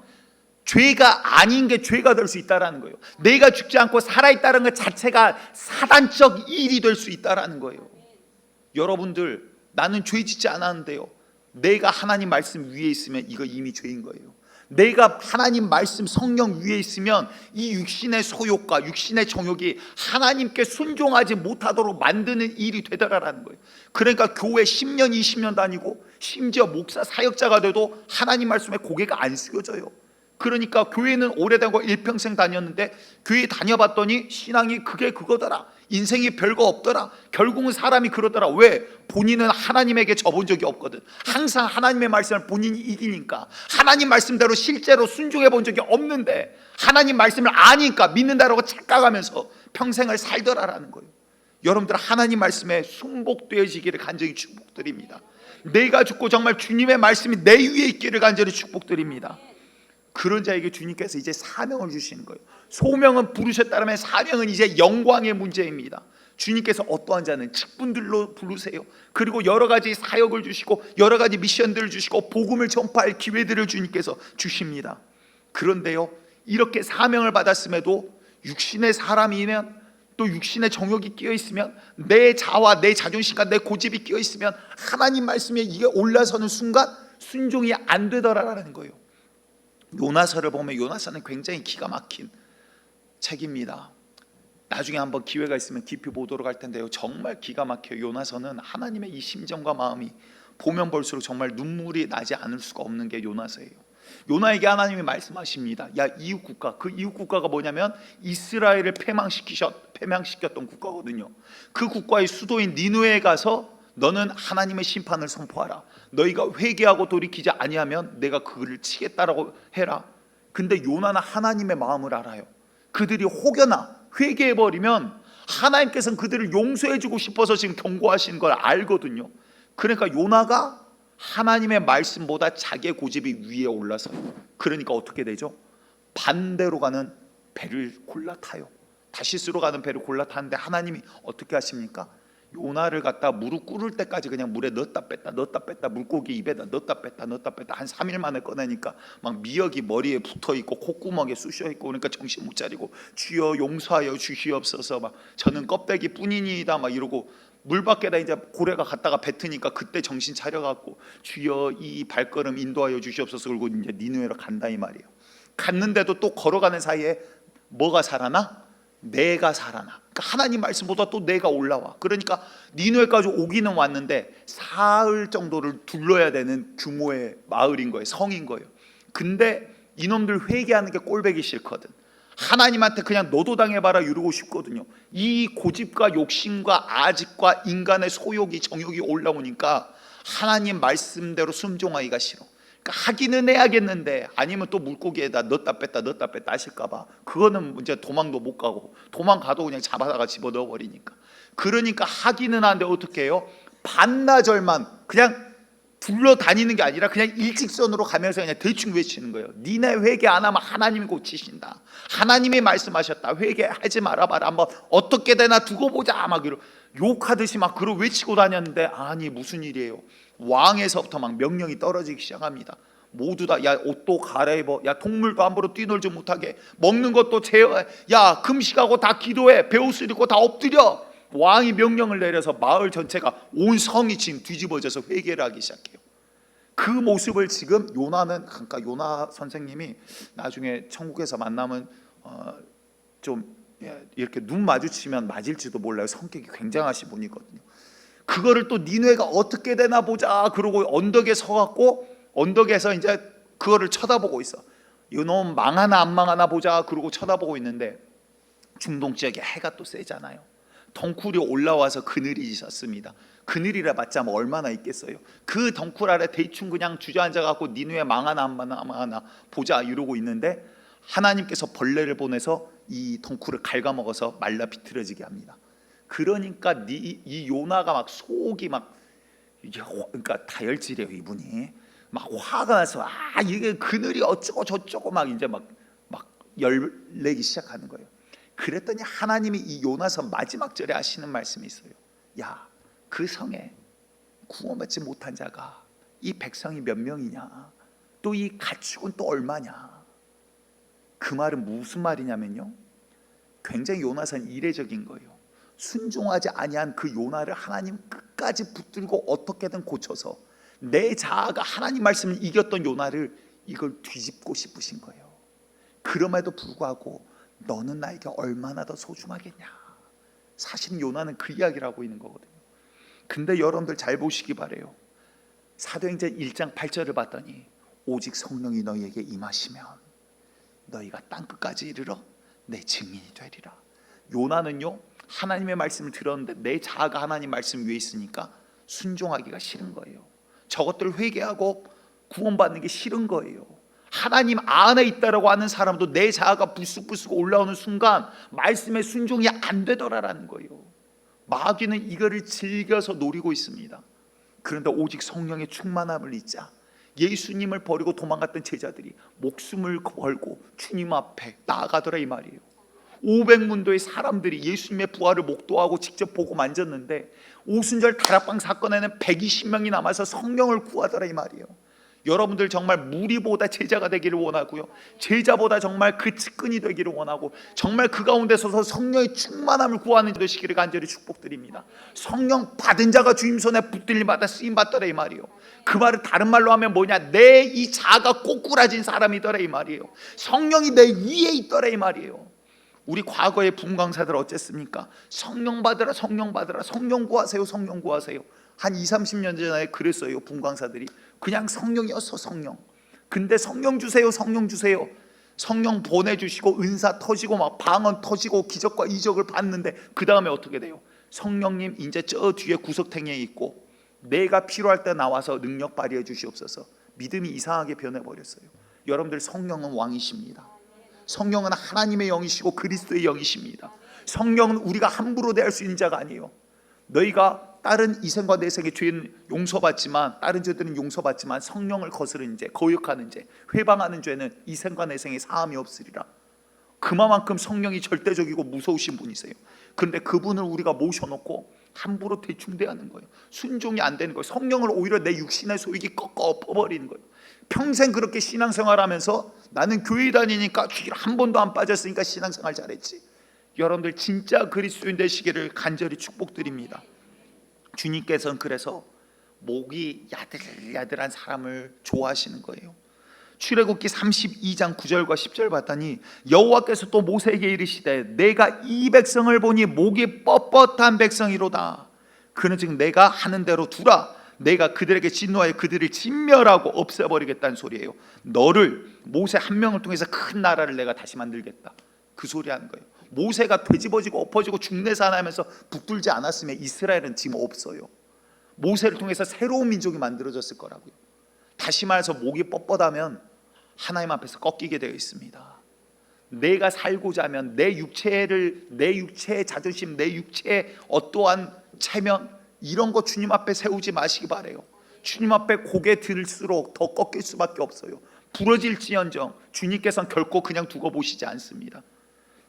Speaker 2: 죄가 아닌 게 죄가 될 수 있다라는 거예요. 내가 죽지 않고 살아있다는 것 자체가 사단적 일이 될 수 있다라는 거예요. 여러분들, 나는 죄 짓지 않았는데요, 내가 하나님 말씀 위에 있으면 이거 이미 죄인 거예요. 내가 하나님 말씀 성령 위에 있으면 이 육신의 소욕과 육신의 정욕이 하나님께 순종하지 못하도록 만드는 일이 되더라라는 거예요. 그러니까 교회 10년 20년 다니고 심지어 목사 사역자가 돼도 하나님 말씀에 고개가 안 숙여져요. 그러니까 교회는 오래되고 일평생 다녔는데 교회 다녀봤더니 신앙이 그게 그거더라, 인생이 별거 없더라, 결국은 사람이 그러더라. 왜? 본인은 하나님에게 져본 적이 없거든. 항상 하나님의 말씀을 본인이 이기니까, 하나님 말씀대로 실제로 순종해 본 적이 없는데 하나님 말씀을 아니까 믿는다라고 착각하면서 평생을 살더라라는 거예요. 여러분들, 하나님 말씀에 순복되어지기를 간절히 축복드립니다. 내가 죽고 정말 주님의 말씀이 내 위에 있기를 간절히 축복드립니다. 그런 자에게 주님께서 이제 사명을 주시는 거예요. 소명은 부르셨다면 사명은 이제 영광의 문제입니다. 주님께서 어떠한 자는 직분들로 부르세요. 그리고 여러 가지 사역을 주시고 여러 가지 미션들을 주시고 복음을 전파할 기회들을 주님께서 주십니다. 그런데요, 이렇게 사명을 받았음에도 육신의 사람이면, 또 육신의 정욕이 끼어 있으면, 내 자와 내 자존심과 내 고집이 끼어 있으면 하나님 말씀에 이게 올라서는 순간 순종이 안 되더라라는 거예요. 요나서를 보면 요나서는 굉장히 기가 막힌 책입니다. 나중에 한번 기회가 있으면 깊이 보도록 할 텐데요, 정말 기가 막혀요. 요나서는 하나님의 이 심정과 마음이 보면 볼수록 정말 눈물이 나지 않을 수가 없는 게 요나서예요. 요나에게 하나님이 말씀하십니다. 야, 이웃 국가, 그 이웃 국가가 뭐냐면 이스라엘을 패망시켰던 국가거든요. 그 국가의 수도인 니느웨에 가서 너는 하나님의 심판을 선포하라. 너희가 회개하고 돌이키지 아니하면 내가 그를 치겠다라고 해라. 근데 요나는 하나님의 마음을 알아요. 그들이 혹여나 회개해버리면 하나님께서는 그들을 용서해주고 싶어서 지금 경고하시는 걸 알거든요. 그러니까 요나가 하나님의 말씀보다 자기의 고집이 위에 올라서요. 그러니까 어떻게 되죠? 반대로 가는 배를 골라 타요. 다시스로 가는 배를 골라 타는데 하나님이 어떻게 하십니까? 요나를 갖다 무릎 꿇을 때까지 그냥 물에 넣었다 뺐다 물고기 입에다 넣었다 뺐다 한 3일 만에 꺼내니까 막 미역이 머리에 붙어있고 콧구멍에 쑤셔있고, 그러니까 정신 못 차리고 주여 용서하여 주시옵소서, 막 저는 껍데기 뿐이니이다 막 이러고, 물 밖에다 이제 고래가 갔다가 뱉으니까 그때 정신 차려갖고 주여 이 발걸음 인도하여 주시옵소서, 그리고 이제 니느웨로 간다 이 말이에요. 갔는데도 또 걸어가는 사이에 뭐가 살아나? 내가 살아나. 그러니까 하나님 말씀보다 또 내가 올라와. 그러니까 니느웨까지 오기는 왔는데 사흘 정도를 둘러야 되는 규모의 마을인 거예요. 성인 거예요. 근데 이놈들 회개하는 게 꼴보기 싫거든. 하나님한테 그냥 너도 당해봐라 이러고 싶거든요. 이 고집과 욕심과 아집과 인간의 소욕이 정욕이 올라오니까 하나님 말씀대로 순종하기가 싫어. 그러니까 하기는 해야겠는데, 아니면 또 물고기에다 넣었다 뺐다 하실까봐 그거는 이제 도망도 못 가고, 도망가도 그냥 잡아다가 집어넣어 버리니까. 그러니까 하기는 하는데 어떻게 해요? 반나절만 그냥 둘러다니는 게 아니라 그냥 일직선으로 가면서 그냥 대충 외치는 거예요. 니네 회개 안 하면 하나님이 고치신다. 하나님이 말씀하셨다. 회개하지 말아봐라. 한번 어떻게 되나 두고 보자. 막 욕하듯이 막 그러고 외치고 다녔는데, 아니 무슨 일이에요? 왕에서부터 막 명령이 떨어지기 시작합니다. 모두 다 야 옷도 갈아입어, 야 동물도 함부로 뛰놀지 못하게, 먹는 것도 제어해, 야 금식하고 다 기도해, 베옷을 입고 다 엎드려. 왕이 명령을 내려서 마을 전체가, 온 성이 지금 뒤집어져서 회개를 하기 시작해요. 그 모습을 지금 요나는, 그러니까 요나 선생님이 나중에 천국에서 만나면 좀 이렇게 눈 마주치면 맞을지도 몰라요. 성격이 굉장하신 분이거든요. 그거를 또 니느웨가 어떻게 되나 보자 그러고 언덕에 서갖고 언덕에서 이제 그거를 쳐다보고 있어. 이놈 망하나 안 망하나 보자 그러고 쳐다보고 있는데, 중동 지역에 해가 또 세잖아요. 덩쿨이 올라와서 그늘이 있었습니다. 그늘이라 봤자 뭐 얼마나 있겠어요. 그 덩쿨 아래 대충 그냥 주저앉아갖고 니느웨 망하나 안 망하나 보자 이러고 있는데, 하나님께서 벌레를 보내서 이 덩쿨을 갉아먹어서 말라 비틀어지게 합니다. 그러니까 이 요나가 막 속이 막, 그러니까 다혈질이에요 이분이. 막 화가 나서 이게 그늘이 어쩌고 저쩌고 막 이제 막 열내기 시작하는 거예요. 그랬더니 하나님이 이 요나서 마지막 절에 하시는 말씀이 있어요. 야, 그 성에 구원받지 못한 자가 이 백성이 몇 명이냐, 또 이 가축은 또 얼마냐. 그 말은 무슨 말이냐면요, 굉장히 요나선 이례적인 거예요. 순종하지 아니한 그 요나를 하나님 끝까지 붙들고 어떻게든 고쳐서 내 자아가 하나님 말씀을 이겼던 요나를 이걸 뒤집고 싶으신 거예요. 그럼에도 불구하고 너는 나에게 얼마나 더 소중하겠냐. 사실 요나는 그 이야기를 하고 있는 거거든요. 근데 여러분들 잘 보시기 바래요. 사도행전 1장 8절을 봤더니 오직 성령이 너희에게 임하시면 너희가 땅끝까지 이르러 내 증인이 되리라. 요나는요, 하나님의 말씀을 들었는데 내 자아가 하나님 말씀 위에 있으니까 순종하기가 싫은 거예요. 저것들 회개하고 구원받는 게 싫은 거예요. 하나님 안에 있다라고 하는 사람도 내 자아가 불쑥불쑥 올라오는 순간 말씀에 순종이 안 되더라라는 거예요. 마귀는 이거를 즐겨서 노리고 있습니다. 그런데 오직 성령의 충만함을 잊자 예수님을 버리고 도망갔던 제자들이 목숨을 걸고 주님 앞에 나아가더라 이 말이에요. 500문도의 사람들이 예수님의 부활을 목도하고 직접 보고 만졌는데 오순절 다락방 사건에는 120명이 남아서 성령을 구하더라 이 말이에요. 여러분들 정말 무리보다 제자가 되기를 원하고요, 제자보다 정말 그 측근이 되기를 원하고 정말 그 가운데 서서 성령의 충만함을 구하는 자 되시기를 간절히 축복드립니다. 성령 받은 자가 주님 손에 붙들림받아 쓰임받더라 이 말이에요. 그 말은 다른 말로 하면 뭐냐, 내 이 자아가 꼬꾸라진 사람이더라 이 말이에요. 성령이 내 위에 있더라 이 말이에요. 우리 과거의 분강사들 어쨌습니까? 성령 받으라, 성령 받으라, 성령 구하세요, 성령 구하세요. 한 20, 30년 전에 그랬어요. 분강사들이 그냥 성령이었어, 성령. 근데 성령 주세요, 성령 주세요. 성령 보내주시고 은사 터지고 막 방언 터지고 기적과 이적을 받는데 그 다음에 어떻게 돼요? 성령님 이제 저 뒤에 구석탱이에 있고 내가 필요할 때 나와서 능력 발휘해 주시옵소서. 믿음이 이상하게 변해버렸어요. 여러분들, 성령은 왕이십니다. 성령은 하나님의 영이시고 그리스도의 영이십니다. 성령은 우리가 함부로 대할 수 있는 자가 아니에요. 너희가 다른 이생과 내생의 죄는 용서받지만, 다른 죄들은 용서받지만 성령을 거스르는 죄, 거역하는 죄, 회방하는 죄는 이생과 내생에 사함이 없으리라. 그만큼 성령이 절대적이고 무서우신 분이세요. 그런데 그분을 우리가 모셔놓고 함부로 대충 대하는 거예요. 순종이 안 되는 거예요. 성령을 오히려 내 육신의 소욕이 꺾어 엎어버리는 거예요. 평생 그렇게 신앙생활하면서 나는 교회 다니니까 주일 한 번도 안 빠졌으니까 신앙생활 잘했지. 여러분들 진짜 그리스도인 되시기를 간절히 축복드립니다. 주님께서는 그래서 목이 야들야들한 사람을 좋아하시는 거예요. 출애굽기 32장 9절과 10절 봤더니 여호와께서 또 모세에게 이르시되 내가 이 백성을 보니 목이 뻣뻣한 백성이로다. 그는 즉 내가 하는 대로 두라. 내가 그들에게 진노하여 그들을 진멸하고 없애버리겠다는 소리예요. 너를, 모세 한 명을 통해서 큰 나라를 내가 다시 만들겠다, 그 소리 하는 거예요. 모세가 되집어지고 엎어지고 중내산하면서 붙들지 않았으면 이스라엘은 지금 없어요. 모세를 통해서 새로운 민족이 만들어졌을 거라고요. 다시 말해서 목이 뻣뻣하면 하나님 앞에서 꺾이게 되어 있습니다. 내가 살고자 하면 내 육체의 자존심, 내 육체의 어떠한 체면, 이런 거 주님 앞에 세우지 마시기 바래요. 주님 앞에 고개 들수록 더 꺾일 수밖에 없어요. 부러질지언정 주님께서는 결코 그냥 두고 보시지 않습니다.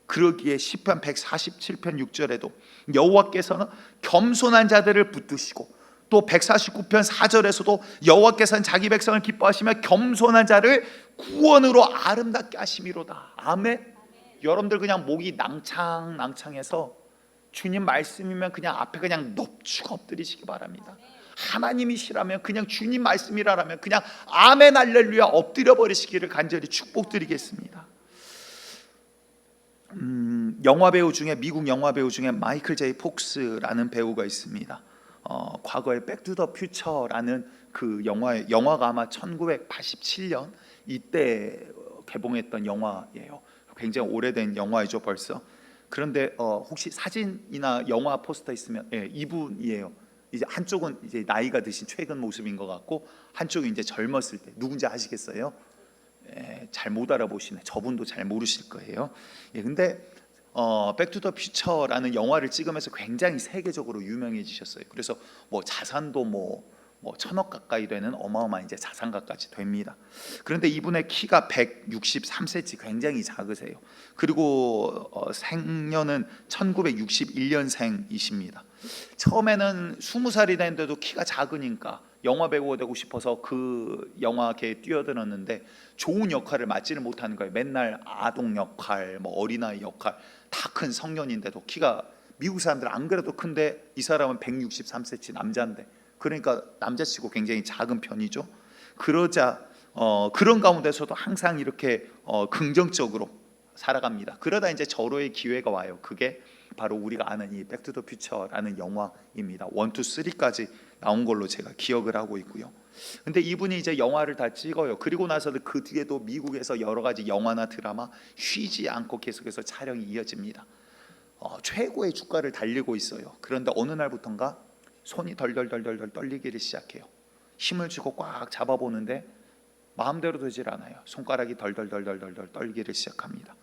Speaker 2: 그러기에 시편 147편 6절에도 여호와께서는 겸손한 자들을 붙드시고, 또 149편 4절에서도 여호와께서는 자기 백성을 기뻐하시며 겸손한 자를 구원으로 아름답게 하심이로다. 아멘. 여러분들 그냥 목이 낭창낭창해서 주님 말씀이면 그냥 앞에 그냥 넙죽 엎드리시기 바랍니다. 하나님이시라면, 그냥 주님 말씀이라면 그냥 아멘 할렐루야 엎드려 버리시기를 간절히 축복드리겠습니다. 영화 배우 중에, 미국 영화 배우 중에 마이클 제이 폭스라는 배우가 있습니다. 과거에 백투더 퓨처라는 그 영화가 아마 1987년 이때 개봉했던 영화예요. 굉장히 오래된 영화이죠 벌써. 그런데 혹시 사진이나 영화 포스터 있으면, 예, 이분이에요. 이제 한쪽은 이제 나이가 드신 최근 모습인 것 같고 한쪽은 이제 젊었을 때. 누군지 아시겠어요? 잘 못 알아보시네. 저분도 잘 모르실 거예요. 예, 근데 백투더 퓨처라는 영화를 찍으면서 굉장히 세계적으로 유명해지셨어요. 그래서 뭐 자산도 뭐 1,000억 가까이 되는 어마어마한 이제 자산가까지 됩니다. 그런데 이분의 키가 163cm, 굉장히 작으세요. 그리고 생년은 1961년생이십니다. 처음에는 20살이 됐는데도 키가 작으니까 영화 배우가 되고 싶어서 그 영화계에 뛰어들었는데 좋은 역할을 맡지를 못하는 거예요. 맨날 아동 역할, 뭐 어린아이 역할, 다 큰 성년인데도 키가, 미국 사람들 안 그래도 큰데 이 사람은 163cm 남자인데, 그러니까 남자치고 굉장히 작은 편이죠. 그러자 그런 가운데서도 항상 이렇게 긍정적으로 살아갑니다. 그러다 이제 절호의 기회가 와요. 그게 바로 우리가 아는 이 백투더퓨처라는 영화입니다. 1, 2, 3까지 나온 걸로 제가 기억을 하고 있고요. 근데 이분이 이제 영화를 다 찍어요. 그리고 나서도 그 뒤에도 미국에서 여러 가지 영화나 드라마 쉬지 않고 계속해서 촬영이 이어집니다. 최고의 주가를 달리고 있어요. 그런데 어느 날부턴가 손이 덜덜덜덜 떨리기를 시작해요. 힘을 주고 꽉 잡아보는데 마음대로 되질 않아요. 손가락이 덜덜덜덜덜 떨기를 시작합니다.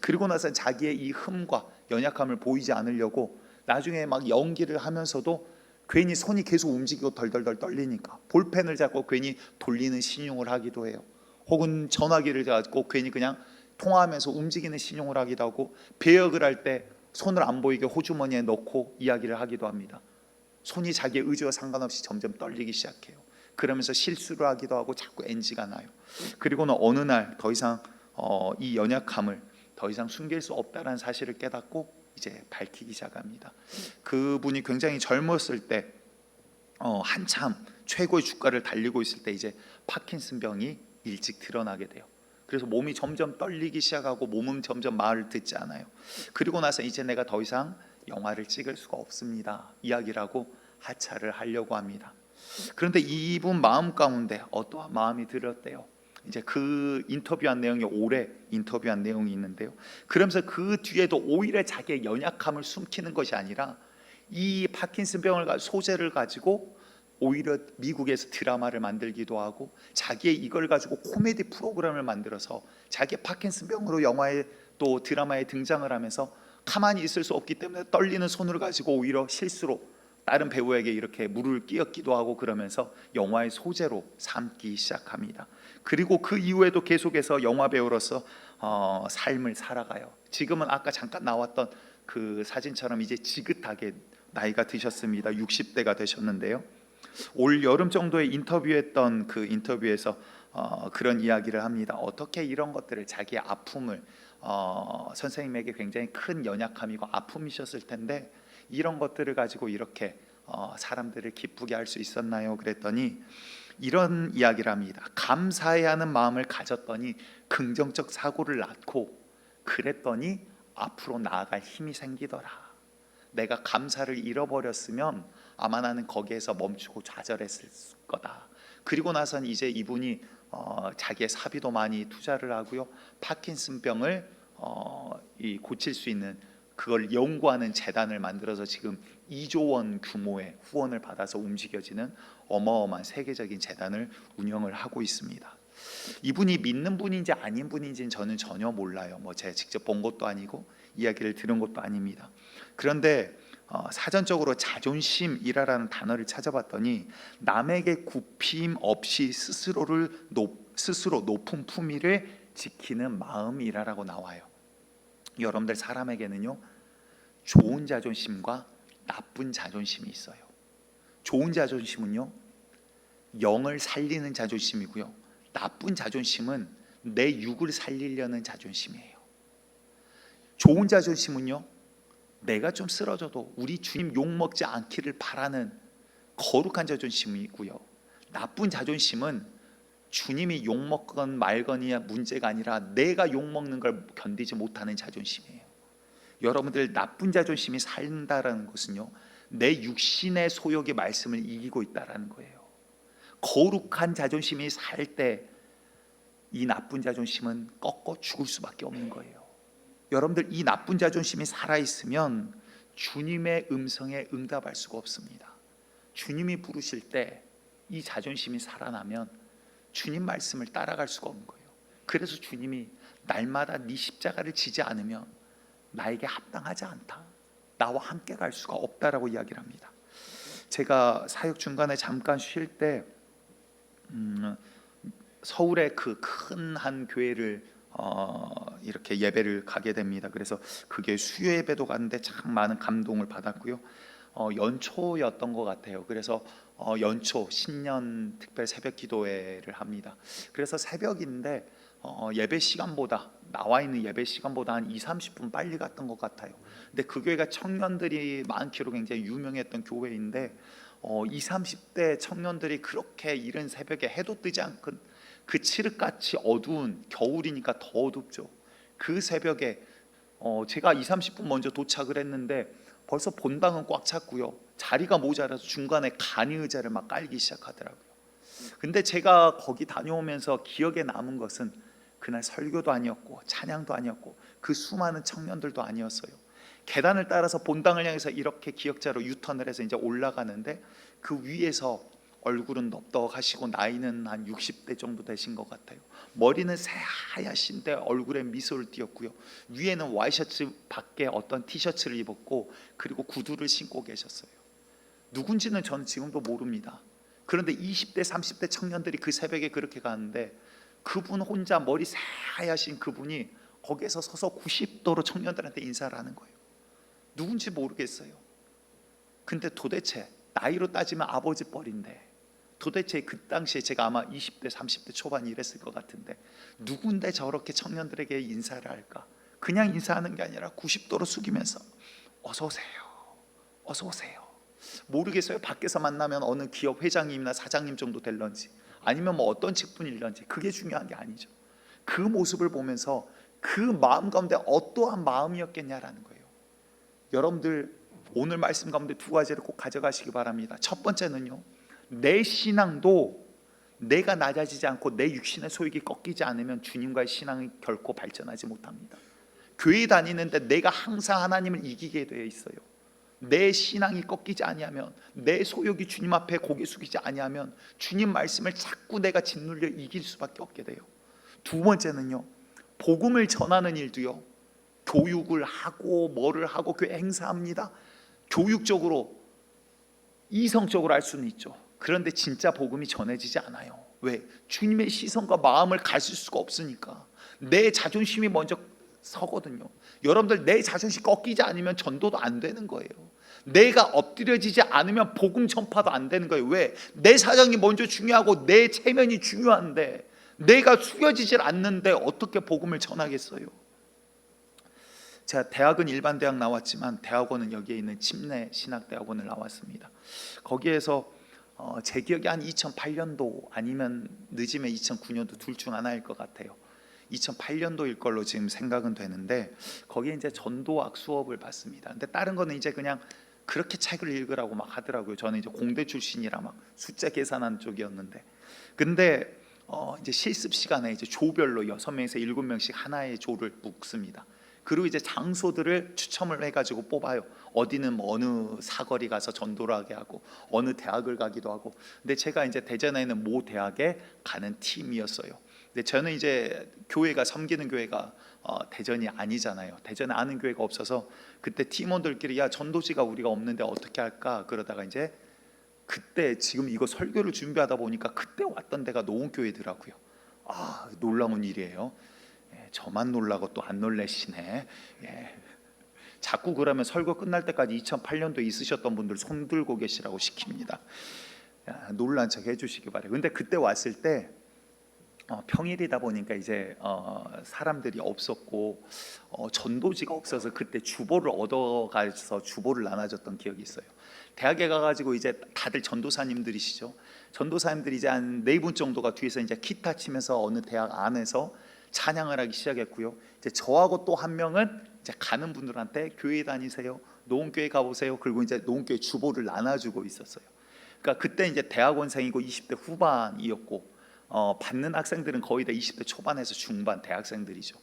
Speaker 2: 그리고 나서 자기의 이 흠과 연약함을 보이지 않으려고 나중에 막 연기를 하면서도 괜히 손이 계속 움직이고 덜덜덜 떨리니까 볼펜을 잡고 괜히 돌리는 신용을 하기도 해요. 혹은 전화기를 잡고 괜히 그냥 통화하면서 움직이는 신용을 하기도 하고, 배역을 할 때 손을 안 보이게 호주머니에 넣고 이야기를 하기도 합니다. 손이 자기의 의지와 상관없이 점점 떨리기 시작해요. 그러면서 실수를 하기도 하고 자꾸 NG가 나요. 그리고는 어느 날 더 이상 이 연약함을 더 이상 숨길 수 없다는 사실을 깨닫고 이제 밝히기 시작합니다. 그분이 굉장히 젊었을 때 한참 최고의 주가를 달리고 있을 때 이제 파킨슨병이 일찍 드러나게 돼요. 그래서 몸이 점점 떨리기 시작하고 몸은 점점 말을 듣지 않아요. 그리고 나서 이제 내가 더 이상 영화를 찍을 수가 없습니다, 이야기를 하고 하차를 하려고 합니다. 그런데 이분 마음 가운데 어떠한 마음이 들었대요. 이제 그 인터뷰한 내용이, 오래 인터뷰한 내용이 있는데요. 그러면서 그 뒤에도 오히려 자기의 연약함을 숨기는 것이 아니라 이 파킨슨병을 소재를 가지고 오히려 미국에서 드라마를 만들기도 하고 자기의 이걸 가지고 코미디 프로그램을 만들어서 자기의 파킨슨병으로 영화에 또 드라마에 등장을 하면서 가만히 있을 수 없기 때문에 떨리는 손을 가지고 오히려 실수로 다른 배우에게 이렇게 물을 끼얹기도 하고 그러면서 영화의 소재로 삼기 시작합니다. 그리고 그 이후에도 계속해서 영화 배우로서 삶을 살아가요. 지금은 아까 잠깐 나왔던 그 사진처럼 이제 지긋하게 나이가 드셨습니다. 60대가 되셨는데요. 올 여름 정도에 인터뷰했던 그 인터뷰에서 그런 이야기를 합니다. 어떻게 이런 것들을, 자기의 아픔을, 선생님에게 굉장히 큰 연약함이고 아픔이셨을 텐데 이런 것들을 가지고 이렇게 사람들을 기쁘게 할 수 있었나요? 그랬더니 이런 이야기를 합니다. 감사해야 하는 마음을 가졌더니 긍정적 사고를 낳고, 그랬더니 앞으로 나아갈 힘이 생기더라. 내가 감사를 잃어버렸으면 아마 나는 거기에서 멈추고 좌절했을 거다. 그리고 나선 이제 이분이 자기의 사비도 많이 투자를 하고요, 파킨슨병을 고칠 수 있는 그걸 연구하는 재단을 만들어서 지금 2조 원 규모의 후원을 받아서 움직여지는 어마어마한 세계적인 재단을 운영을 하고 있습니다. 이분이 믿는 분인지 아닌 분인지는 저는 전혀 몰라요. 뭐 제가 직접 본 것도 아니고 이야기를 들은 것도 아닙니다. 그런데 사전적으로 자존심이라는 단어를 찾아봤더니 남에게 굽힘 없이 스스로 높은 품위를 지키는 마음이라고 나와요. 여러분들 사람에게는요, 좋은 자존심과 나쁜 자존심이 있어요. 좋은 자존심은요, 영을 살리는 자존심이고요, 나쁜 자존심은 내 육을 살리려는 자존심이에요. 좋은 자존심은요, 내가 좀 쓰러져도 우리 주님 욕먹지 않기를 바라는 거룩한 자존심이고요, 나쁜 자존심은 주님이 욕먹건 말건이 문제가 아니라 내가 욕먹는 걸 견디지 못하는 자존심이에요. 여러분들 나쁜 자존심이 산다라는 것은요, 내 육신의 소욕의 말씀을 이기고 있다라는 거예요. 거룩한 자존심이 살 때 이 나쁜 자존심은 꺾어 죽을 수밖에 없는 거예요. 여러분들 이 나쁜 자존심이 살아있으면 주님의 음성에 응답할 수가 없습니다. 주님이 부르실 때 이 자존심이 살아나면 주님 말씀을 따라갈 수가 없는 거예요. 그래서 주님이 날마다 네 십자가를 지지 않으면 나에게 합당하지 않다, 나와 함께 갈 수가 없다라고 이야기를 합니다. 제가 사역 중간에 잠깐 쉴 때 서울의 그 큰 한 교회를 이렇게 예배를 가게 됩니다. 그래서 그게 수요 예배도 갔는데 참 많은 감동을 받았고요. 연초였던 것 같아요. 그래서 연초 신년 특별 새벽 기도회를 합니다. 그래서 새벽인데 예배 시간보다 나와 있는 예배 시간보다 한 2-30분 빨리 갔던 것 같아요. 근데 그 교회가 청년들이 많기로 굉장히 유명했던 교회인데 20-30대 청년들이 그렇게 이른 새벽에 해도 뜨지 않고 그 칠흑같이 어두운 겨울이니까 더 어둡죠. 그 새벽에 제가 2-30분 먼저 도착을 했는데 벌써 본당은 꽉 찼고요. 자리가 모자라서 중간에 간이 의자를 막 깔기 시작하더라고요. 근데 제가 거기 다녀오면서 기억에 남은 것은 그날 설교도 아니었고 찬양도 아니었고 그 수많은 청년들도 아니었어요. 계단을 따라서 본당을 향해서 이렇게 기역자로 유턴을 해서 이제 올라가는데 그 위에서 얼굴은 넙떡하시고 나이는 한 60대 정도 되신 것 같아요. 머리는 새하얗신데 얼굴에 미소를 띄었고요. 위에는 와이셔츠 밖에 어떤 티셔츠를 입었고 그리고 구두를 신고 계셨어요. 누군지는 저는 지금도 모릅니다. 그런데 20대 30대 청년들이 그 새벽에 그렇게 가는데 그분 혼자 머리 새하얗신 그분이 거기에서 서서 90도로 청년들한테 인사를 하는 거예요. 누군지 모르겠어요. 근데 도대체 나이로 따지면 아버지 뻘인데 도대체 그 당시에 제가 아마 20대 30대 초반 이랬을 것 같은데 누군데 저렇게 청년들에게 인사를 할까? 그냥 인사하는 게 아니라 90도로 숙이면서 어서 오세요, 어서 오세요. 모르겠어요. 밖에서 만나면 어느 기업 회장님이나 사장님 정도 될런지 아니면 뭐 어떤 직분일런지 그게 중요한 게 아니죠. 그 모습을 보면서 그 마음 가운데 어떠한 마음이었겠냐라는 거예요. 여러분들 오늘 말씀 가운데 두 가지를 꼭 가져가시기 바랍니다. 첫 번째는요, 내 신앙도 내가 낮아지지 않고 내 육신의 소욕이 꺾이지 않으면 주님과의 신앙이 결코 발전하지 못합니다. 교회 다니는데 내가 항상 하나님을 이기게 되어 있어요. 내 신앙이 꺾이지 아니하면, 내 소욕이 주님 앞에 고개 숙이지 아니하면 주님 말씀을 자꾸 내가 짓눌려 이길 수밖에 없게 돼요. 두 번째는요, 복음을 전하는 일도요, 교육을 하고 뭐를 하고 교회 행사합니다. 교육적으로 이성적으로 할 수는 있죠. 그런데 진짜 복음이 전해지지 않아요. 왜? 주님의 시선과 마음을 가질 수가 없으니까. 내 자존심이 먼저 서거든요. 여러분들 내 자존심 꺾이지 않으면 전도도 안 되는 거예요. 내가 엎드려지지 않으면 복음 전파도 안 되는 거예요. 왜? 내 사정이 먼저 중요하고 내 체면이 중요한데 내가 숙여지질 않는데 어떻게 복음을 전하겠어요? 제가 대학은 일반 대학 나왔지만 대학원은 여기에 있는 침례 신학대학원을 나왔습니다. 거기에서 제 기억에 한 2008년도 아니면 늦으면 2009년도 둘 중 하나일 것 같아요. 2008년도일 걸로 지금 생각은 되는데 거기에 이제 전도학 수업을 받습니다. 근데 다른 거는 이제 그냥 그렇게 책을 읽으라고 막 하더라고요. 저는 이제 공대 출신이라 막 숫자 계산하는 쪽이었는데, 근데 이제 실습 시간에 이제 조별로 6명에서 7명씩 하나의 조를 묶습니다. 그리고 이제 장소들을 추첨을 해가지고 뽑아요. 어디는 뭐 어느 사거리 가서 전도를 하게 하고 어느 대학을 가기도 하고. 근데 제가 이제 대전에 있는 모 대학에 가는 팀이었어요. 근데 저는 이제 교회가 섬기는 교회가 대전이 아니잖아요. 대전에 아는 교회가 없어서 그때 팀원들끼리 야 전도지가 우리가 없는데 어떻게 할까 그러다가 이제 그때 지금 이거 설교를 준비하다 보니까 그때 왔던 데가 노원교회더라고요. 아, 놀라운 일이에요. 저만 놀라고 또 안 놀래시네. 자꾸 그러면 설교 끝날 때까지 2008년도에 있으셨던 분들 손 들고 계시라고 시킵니다. 놀란 척 해주시기 바래요. 근데 그때 왔을 때 평일이다 보니까 이제 사람들이 없었고 전도지가 없어서 그때 주보를 얻어가서 주보를 나눠줬던 기억이 있어요. 대학에 가가지고 이제 다들 전도사님들이시죠. 전도사님들이 이제 한 4분 정도가 뒤에서 이제 기타 치면서 어느 대학 안에서 찬양을 하기 시작했고요. 이제 저하고 또 한 명은 이제 가는 분들한테 교회 다니세요, 노원교회 가보세요. 그리고 이제 노원교회 주보를 나눠주고 있었어요. 그러니까 그때 이제 대학원생이고 20대 후반이었고 받는 학생들은 거의 다 20대 초반에서 중반 대학생들이죠.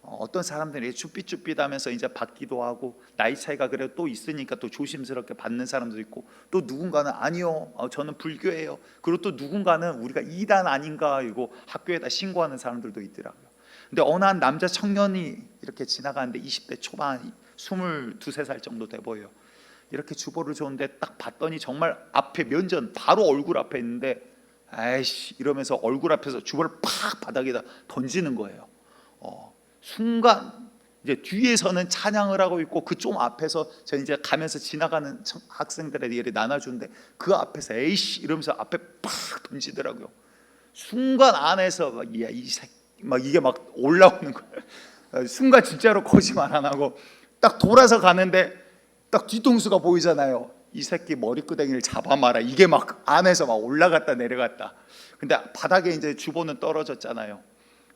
Speaker 2: 어떤 사람들이 쭈삣쭈삣하면서 이제 받기도 하고 나이 차이가 그래도 또 있으니까 또 조심스럽게 받는 사람도 있고 또 누군가는 아니요 저는 불교예요. 그리고 또 누군가는 우리가 이단 아닌가 이거 학교에다 신고하는 사람들도 있더라고요. 근데 어느 한 남자 청년이 이렇게 지나가는데 20대 초반 22~23살 정도 돼 보여요. 이렇게 주보를 줬는데 딱 봤더니 정말 앞에 면전 바로 얼굴 앞에 있는데 아이씨 이러면서 얼굴 앞에서 주보를 팍 바닥에다 던지는 거예요. 순간 이제 뒤에서는 찬양을 하고 있고 그 좀 앞에서 저 이제 가면서 지나가는 학생들에게 나눠주는데 그 앞에서 에이씨 이러면서 앞에 팍 던지더라고요. 순간 안에서 막 이게 막 올라오는 거예요. 순간 진짜로 거짓말 안 하고 딱 돌아서 가는데 딱 뒤통수가 보이잖아요. 이 새끼 머리끄댕이를 잡아마라. 이게 막 안에서 막 올라갔다 내려갔다. 근데 바닥에 이제 주보는 떨어졌잖아요.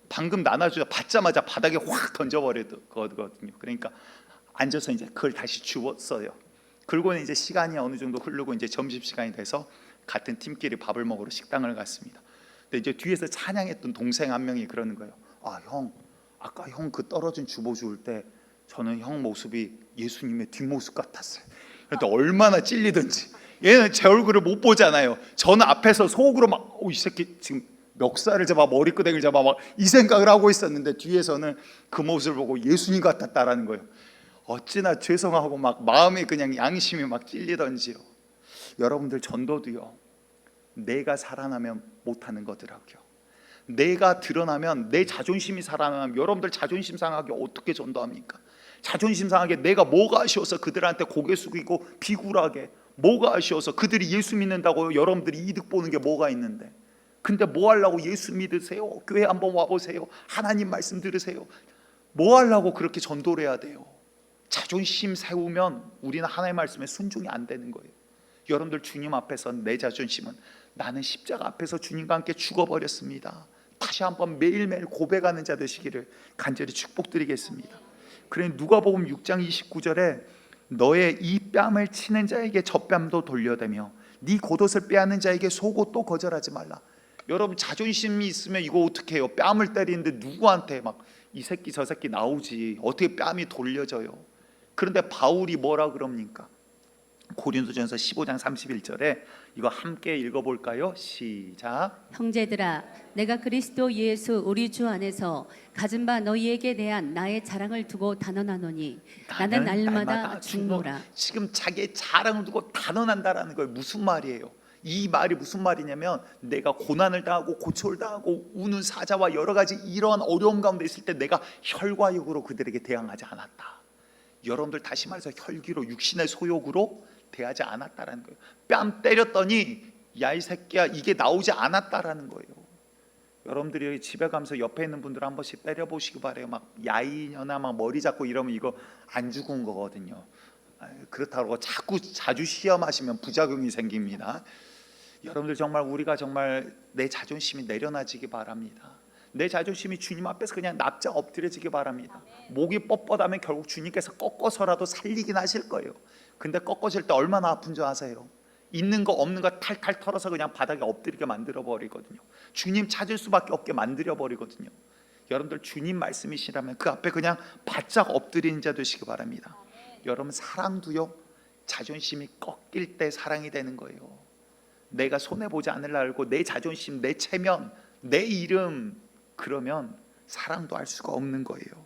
Speaker 2: 방금 나눠주자 받자마자 바닥에 확 던져버리거든요. 그러니까 앉아서 이제 그걸 다시 주웠어요. 그리고는 이제 시간이 어느 정도 흐르고 이제 점심 시간이 돼서 같은 팀끼리 밥을 먹으러 식당을 갔습니다. 근데 이제 뒤에서 찬양했던 동생 한 명이 그러는 거예요. 아, 형, 아까 형 그 떨어진 주보 주울 때 저는 형 모습이 예수님의 뒷모습 같았어요. 그런데 얼마나 찔리든지 얘는 제 얼굴을 못 보잖아요. 저는 앞에서 속으로 막 이 새끼 지금 멱살을 잡아 머리끄댕이를 잡아 막 이 생각을 하고 있었는데 뒤에서는 그 모습을 보고 예수님 같았다라는 거예요. 어찌나 죄송하고 막 마음이 그냥 양심이 막 찔리던지요. 여러분들 전도도요. 내가 살아나면 못하는 거더라고요. 내가 드러나면 내 자존심이 살아나면 여러분들 자존심 상하게 어떻게 전도합니까? 자존심 상하게 내가 뭐가 아쉬워서 그들한테 고개 숙이고 비굴하게 뭐가 아쉬워서 그들이 예수 믿는다고 여러분들이 이득 보는 게 뭐가 있는데 근데 뭐 하려고 예수 믿으세요? 교회 한번 와보세요. 하나님 말씀 들으세요. 뭐 하려고 그렇게 전도를 해야 돼요? 자존심 세우면 우리는 하나님의 말씀에 순종이 안 되는 거예요. 여러분들 주님 앞에서 내 자존심은 나는 십자가 앞에서 주님과 함께 죽어버렸습니다. 다시 한번 매일매일 고백하는 자 되시기를 간절히 축복드리겠습니다. 그래 누가복음 6장 29절에 너의 이 뺨을 치는 자에게 저 뺨도 돌려대며 네 겉옷을 빼앗는 자에게 속옷도 거절하지 말라. 여러분 자존심이 있으면 이거 어떻게 해요? 뺨을 때리는데 누구한테 막 이 새끼 저 새끼 나오지 어떻게 뺨이 돌려져요? 그런데 바울이 뭐라 그럽니까? 고린도전서 15장 31절에 이거 함께 읽어볼까요? 시작.
Speaker 3: 형제들아, 내가 그리스도 예수 우리 주 안에서 가진 바 너희에게 대한 나의 자랑을 두고 단언하노니 나는 날마다 죽노라.
Speaker 2: 지금 자기의 자랑을 두고 단언한다라는 거예요. 무슨 말이에요? 이 말이 무슨 말이냐면 내가 고난을 당하고 고초를 당하고 우는 사자와 여러 가지 이러한 어려움 가운데 있을 때 내가 혈과 육으로 그들에게 대항하지 않았다. 여러분들 다시 말해서 혈기로 육신의 소욕으로 대하지 않았다라는 거예요. 뺨 때렸더니 야 이 새끼야 이게 나오지 않았다라는 거예요. 여러분들이 여기 집에 가면서 옆에 있는 분들 한 번씩 때려보시기 바래요. 막 야이녀나 막 머리 잡고 이러면 이거 안 죽은 거거든요. 그렇다고 자주 시험하시면 부작용이 생깁니다. 여러분들 정말 우리가 정말 내 자존심이 내려놔지기 바랍니다. 내 자존심이 주님 앞에서 그냥 납작 엎드려지기 바랍니다. 목이 뻣뻣하면 결국 주님께서 꺾어서라도 살리긴 하실 거예요. 근데 꺾어질 때 얼마나 아픈 줄 아세요? 있는 거 없는 거 탈탈 털어서 그냥 바닥에 엎드리게 만들어 버리거든요. 주님 찾을 수밖에 없게 만들어 버리거든요. 여러분들 주님 말씀이시라면 그 앞에 그냥 바짝 엎드리는 자 되시기 바랍니다. 여러분 사랑도요 자존심이 꺾일 때 사랑이 되는 거예요. 내가 손해보지 않으려 알고 내 자존심, 내 체면, 내 이름 그러면 사랑도 할 수가 없는 거예요.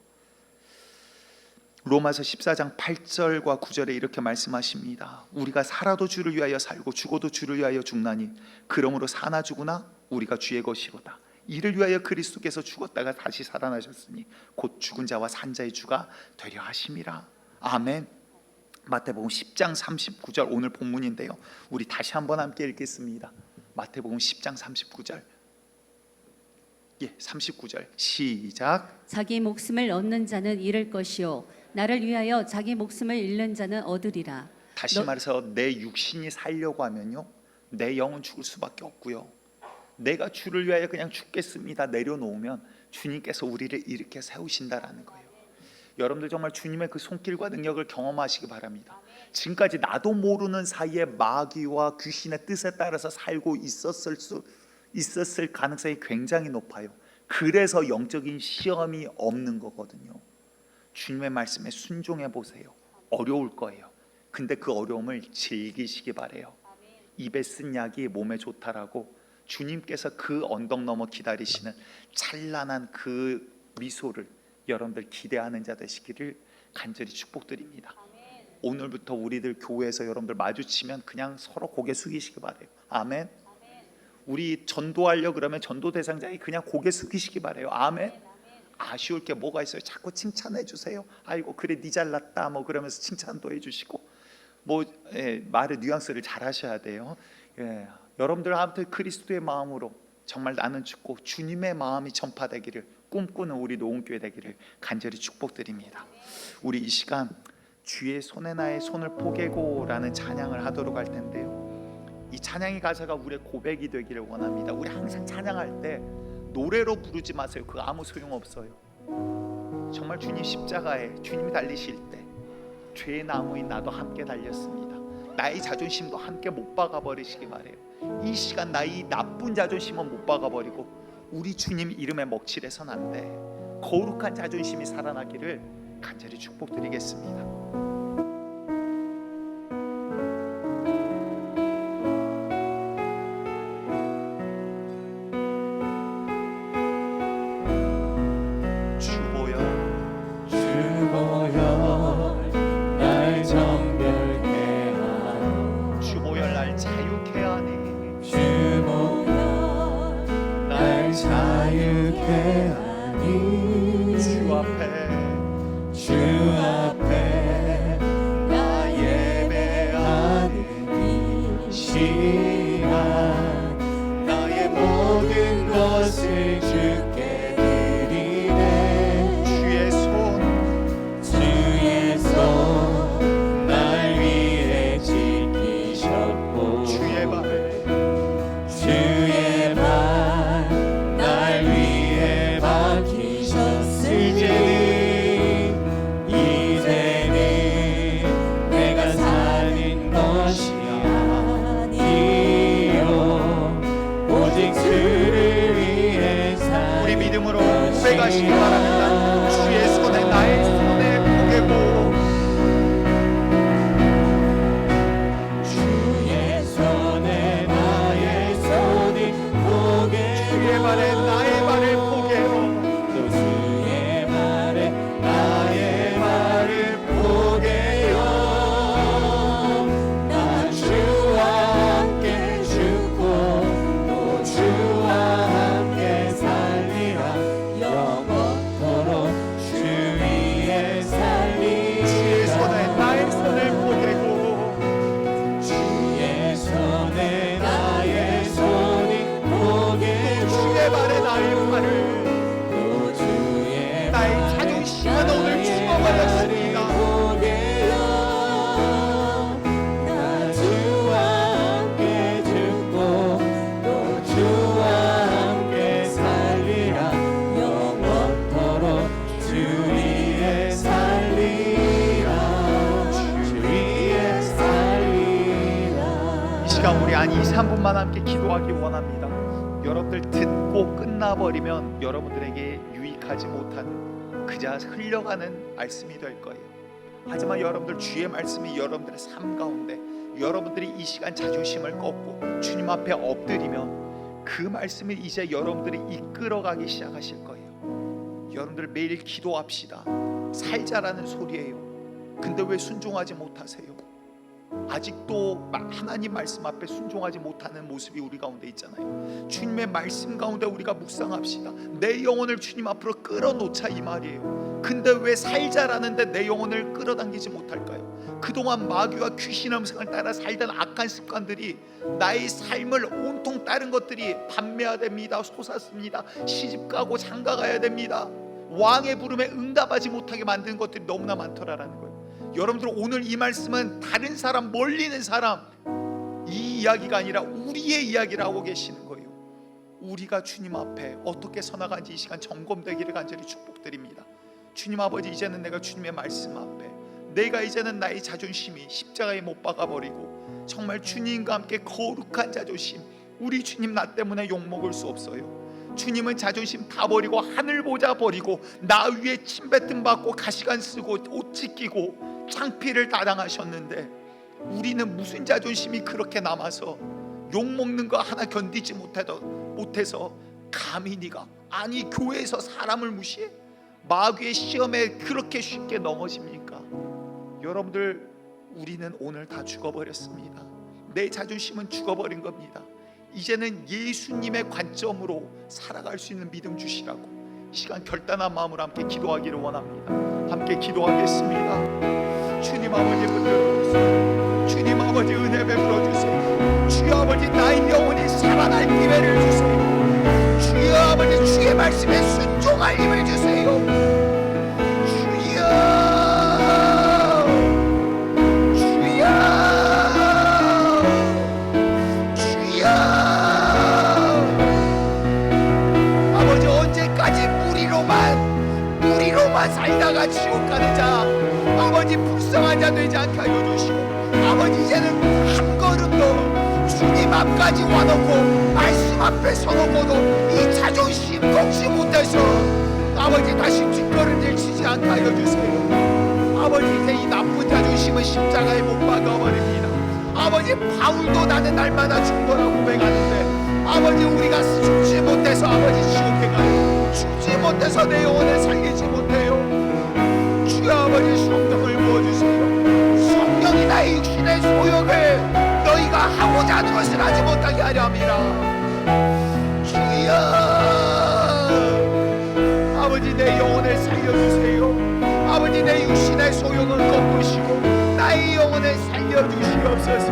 Speaker 2: 로마서 14장 8절과 9절에 이렇게 말씀하십니다. 우리가 살아도 주를 위하여 살고 죽어도 주를 위하여 죽나니 그러므로 사나 죽으나 우리가 주의 것이로다. 이를 위하여 그리스도께서 죽었다가 다시 살아나셨으니 곧 죽은 자와 산 자의 주가 되려 하심이라. 아멘. 마태복음 10장 39절 오늘 본문인데요. 우리 다시 한번 함께 읽겠습니다. 마태복음 10장 39절. 39절 시작.
Speaker 3: 자기 목숨을 얻는 자는 잃을 것이요 나를 위하여 자기 목숨을 잃는 자는 얻으리라.
Speaker 2: 다시 말해서 내 육신이 살려고 하면요 내 영은 죽을 수밖에 없고요. 내가 주를 위하여 그냥 죽겠습니다 내려놓으면 주님께서 우리를 일으켜 세우신다라는 거예요. 여러분들 정말 주님의 그 손길과 능력을 경험하시기 바랍니다. 지금까지 나도 모르는 사이에 마귀와 귀신의 뜻에 따라서 살고 있었을 가능성이 굉장히 높아요. 그래서 영적인 시험이 없는 거거든요. 주님의 말씀에 순종해 보세요. 어려울 거예요. 근데 그 어려움을 즐기시기 바래요. 입에 쓴 약이 몸에 좋다라고 주님께서 그 언덕 넘어 기다리시는 찬란한 그 미소를 여러분들 기대하는 자 되시기를 간절히 축복드립니다. 오늘부터 우리들 교회에서 여러분들 마주치면 그냥 서로 고개 숙이시기 바래요. 아멘. 우리 전도하려 그러면 전도 대상자에게 그냥 고개 숙이시기 바래요. 아멘. 아쉬울 게 뭐가 있어요? 자꾸 칭찬해 주세요. 아이고 그래 니 잘났다 뭐 그러면서 칭찬도 해주시고 뭐 말의 뉘앙스를 잘 하셔야 돼요. 여러분들 아무튼 그리스도의 마음으로 정말 나는 죽고 주님의 마음이 전파되기를 꿈꾸는 우리 노은교회 되기를 간절히 축복드립니다. 우리 이 시간 주의 손에 나의 손을 포개고 라는 찬양을 하도록 할 텐데요, 이 찬양의 가사가 우리의 고백이 되기를 원합니다. 우리 항상 찬양할 때 노래로 부르지 마세요. 그거 아무 소용없어요. 정말 주님 십자가에 주님이 달리실 때 죄의 나무인 나도 함께 달렸습니다. 나의 자존심도 함께 못 박아버리시기 바래요. 이 시간 나의 나쁜 자존심은 못 박아버리고 우리 주님 이름에 먹칠해선 안 돼. 거룩한 자존심이 살아나기를 간절히 축복드리겠습니다. 우리 믿음으로 고백하시기 바랍니다. 주의 손에 나의 손에 포개고 주의 손에 나의 손이 포개 주의 발에 나의 발을 포개요 또 주의 발에 나의 발을 포개요 나 주와 함께 죽고 또 주와 함께 살리라 영원토록 주 위에 살리라 주의 손에 나의 손을 포개고 주의 손에 나의 손이 포개고 주의 발에 나의 발을 또 주의 나의 자존심은 오늘 죽어버렸습니다. 나 주와 함께 죽고 또 주와 함께 살리라 영원토록 주 위에 살리라 주 위에 살리라. 이 시간 우리 한 2-3분만 함께 기도하기 원합니다. 여러분들 듣고 끝나버리면 여러분들에게 유익하지 못한 그저 흘려가는 말씀이 될 거예요. 하지만 여러분들 주의 말씀이 여러분들의 삶 가운데 여러분들이 이 시간 자존심을 꺾고 주님 앞에 엎드리면 그 말씀이 이제 여러분들이 이끌어가기 시작하실 거예요. 여러분들 매일 기도합시다. 살자라는 소리예요. 근데 왜 순종하지 못하세요? 아직도 하나님 말씀 앞에 순종하지 못하는 모습이 우리 가운데 있잖아요. 주님의 말씀 가운데 우리가 묵상합시다. 내 영혼을 주님 앞으로 끌어놓자 이 말이에요. 근데 왜 살자라는데 내 영혼을 끌어당기지 못할까요? 그동안 마귀와 귀신 음성을 따라 살던 악한 습관들이 나의 삶을 온통 따른 것들이 판매해야 됩니다. 솟았습니다. 시집가고 장가가야 됩니다. 왕의 부름에 응답하지 못하게 만드는 것들이 너무나 많더라라는 거예요. 여러분들 오늘 이 말씀은 다른 사람, 멀리 있는 사람 이 이야기가 아니라 우리의 이야기를 하고 계시는 거예요. 우리가 주님 앞에 어떻게 서나간지 이 시간 점검되기를 간절히 축복드립니다. 주님 아버지, 이제는 내가 주님의 말씀 앞에 내가 이제는 나의 자존심이 십자가에 못 박아버리고 정말 주님과 함께 거룩한 자존심, 우리 주님 나 때문에 욕먹을 수 없어요. 주님은 자존심 다 버리고 하늘 보자 버리고 나 위에 침뱉음 받고 가시관 쓰고 옷 찢기고 창피를 다 당하셨는데 우리는 무슨 자존심이 그렇게 남아서 욕먹는 거 하나 견디지 못해서 감히 네가 아니 교회에서 사람을 무시해? 마귀의 시험에 그렇게 쉽게 넘어집니까? 여러분들 우리는 오늘 다 죽어버렸습니다. 내 자존심은 죽어버린 겁니다. 이제는 예수님의 관점으로 살아갈 수 있는 믿음 주시라고, 시간 결단한 마음으로 함께 기도하기를 원합니다. 함께 기도하겠습니다. 주님 아버지 붙들어주세요. 주님 아버지 은혜 베풀어 주세요. 주여 아버지 나의 영혼이 살아날 기회를 주세요. 주여 아버지 주의 말씀에 순종할 힘을 주세요. 주여 주여 주여 아버지 언제까지 무리로만 살다가 지옥 가는 자 아버지 불쌍한 자 되지 않게 하여 주시고 아버지 이제는 한 걸음 더 주님 앞까지 와놓고 말씀 앞에 서놓고도 이 자존심 꺾지 못해서 아버지 다시 뒷걸음질 치지 않게 하여 주세요. 아버지 이제 이 나쁜 자존심은 십자가에 못 박아버립니다. 아버지 바울도 나는 날마다 죽노라 고백하는데 아버지 우리가 죽지 못해서 아버지 지옥에 가요. 죽지 못해서 내 영혼을 살리지 못해요. 주여 아버지 성령을 부어주세요. 성령이 나의 육신의 소욕을 너희가 하고자 하는 것을 하지 못하게 하려 함이라. 주여 아버지 내 영혼을 살려주세요. 아버지 내 육신의 소욕을 꺾으시고 나의 영혼을 살려주시옵소서.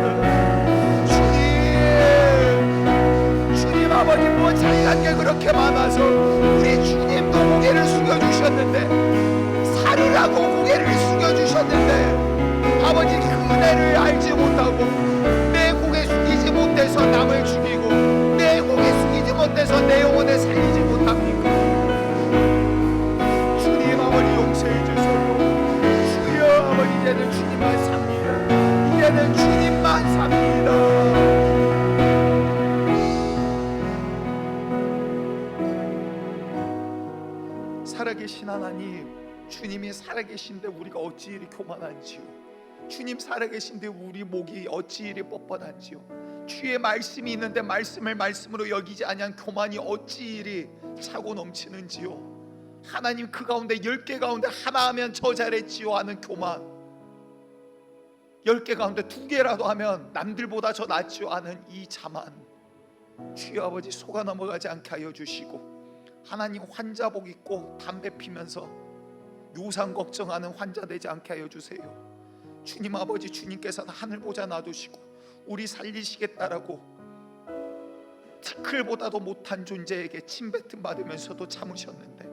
Speaker 2: 주님 아버지 뭐 잘난 게 그렇게 많아서 우리 주님도 고개를 숙여주셨는데 살으라고 고개를 숙여주셨는데 아버지 그 은혜를 알지 못하고 내 고개 숙이지 못해서 남을 죽이고 내 고개 숙이지 못해서 내 영혼을 살리지 못합니까? 주님 아버지 용서해 주세요. 주여 아버지 이제는 주님만 삽니다. 이제는 주님만 삽니다. 살아계신 하나님, 주님이 살아계신데 우리가 어찌 이리 교만한지요. 주님 살아계신데 우리 목이 어찌 이리 뻣뻣한지요. 주의 말씀이 있는데 말씀을 말씀으로 여기지 아니한 교만이 어찌 이리 차고 넘치는지요. 하나님 그 가운데 10개 가운데 하나 하면 저 잘했지요 하는 교만, 10개 가운데 2개라도 하면 남들보다 저 낫지요 하는 이 자만, 주여 아버지 속아 넘어가지 않게 하여 주시고 하나님 환자복 입고 담배 피면서 요상 걱정하는 환자 되지 않게 하여 주세요. 주님 아버지 주님께서는 하늘 보자 놔두시고 우리 살리시겠다라고 티클보다도 못한 존재에게 침뱉음 받으면서도 참으셨는데,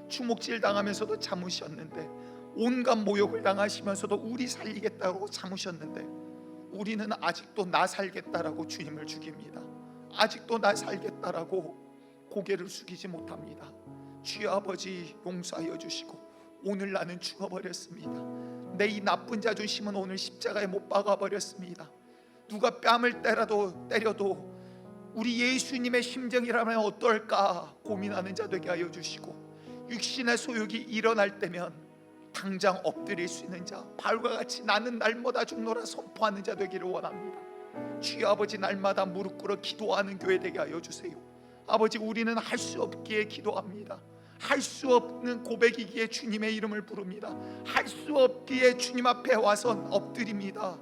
Speaker 2: 주먹질 당하면서도 참으셨는데, 온갖 모욕을 당하시면서도 우리 살리겠다고 참으셨는데 우리는 아직도 나 살겠다라고 주님을 죽입니다. 아직도 나 살겠다라고 고개를 숙이지 못합니다. 주여 아버지 용서하여 주시고 오늘 나는 죽어버렸습니다. 내 이 나쁜 자존심은 오늘 십자가에 못 박아버렸습니다. 누가 뺨을 때려도 우리 예수님의 심정이라면 어떨까 고민하는 자 되게 하여 주시고 육신의 소욕이 일어날 때면 당장 엎드릴 수 있는 자, 바울과 같이 나는 날마다 죽노라 선포하는 자 되기를 원합니다. 주여 아버지 날마다 무릎 꿇어 기도하는 교회 되게 하여 주세요. 아버지 우리는 할 수 없기에 기도합니다. 할 수 없는 고백이기에 주님의 이름을 부릅니다. 할 수 없기에 주님 앞에 와서 엎드립니다.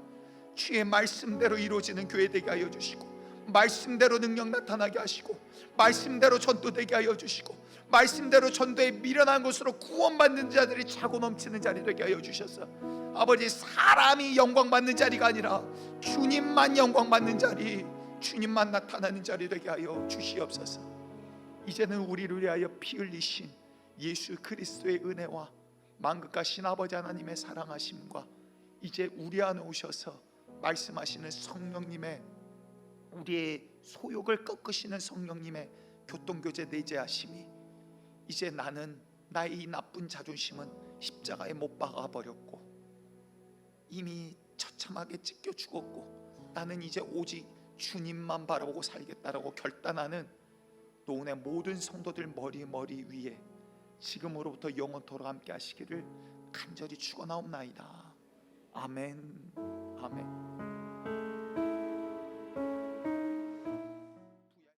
Speaker 2: 주의 말씀대로 이루어지는 교회 되게 하여 주시고 말씀대로 능력 나타나게 하시고 말씀대로 전도되게 하여 주시고 말씀대로 전도에 미련한 것으로 구원받는 자들이 차고 넘치는 자리 되게 하여 주셔서 아버지 사람이 영광 받는 자리가 아니라 주님만 영광 받는 자리, 주님만 나타나는 자리 되게 하여 주시옵소서. 이제는 우리를 위하여 피 흘리신 예수 그리스도의 은혜와 만극하신 아버지 하나님의 사랑하심과 이제 우리 안에 오셔서 말씀하시는 성령님의 우리의 소욕을 꺾으시는 성령님의 교통교제 내재하심이 이제 나는 나의 이 나쁜 자존심은 십자가에 못 박아버렸고 이미 처참하게 찢겨 죽었고 나는 이제 오직 주님만 바라보고 살겠다라고 결단하는 노은의 모든 성도들 머리 위에 지금으로부터 영원토록 함께 하시기를 간절히 축원하옵나이다. 아멘. 아멘.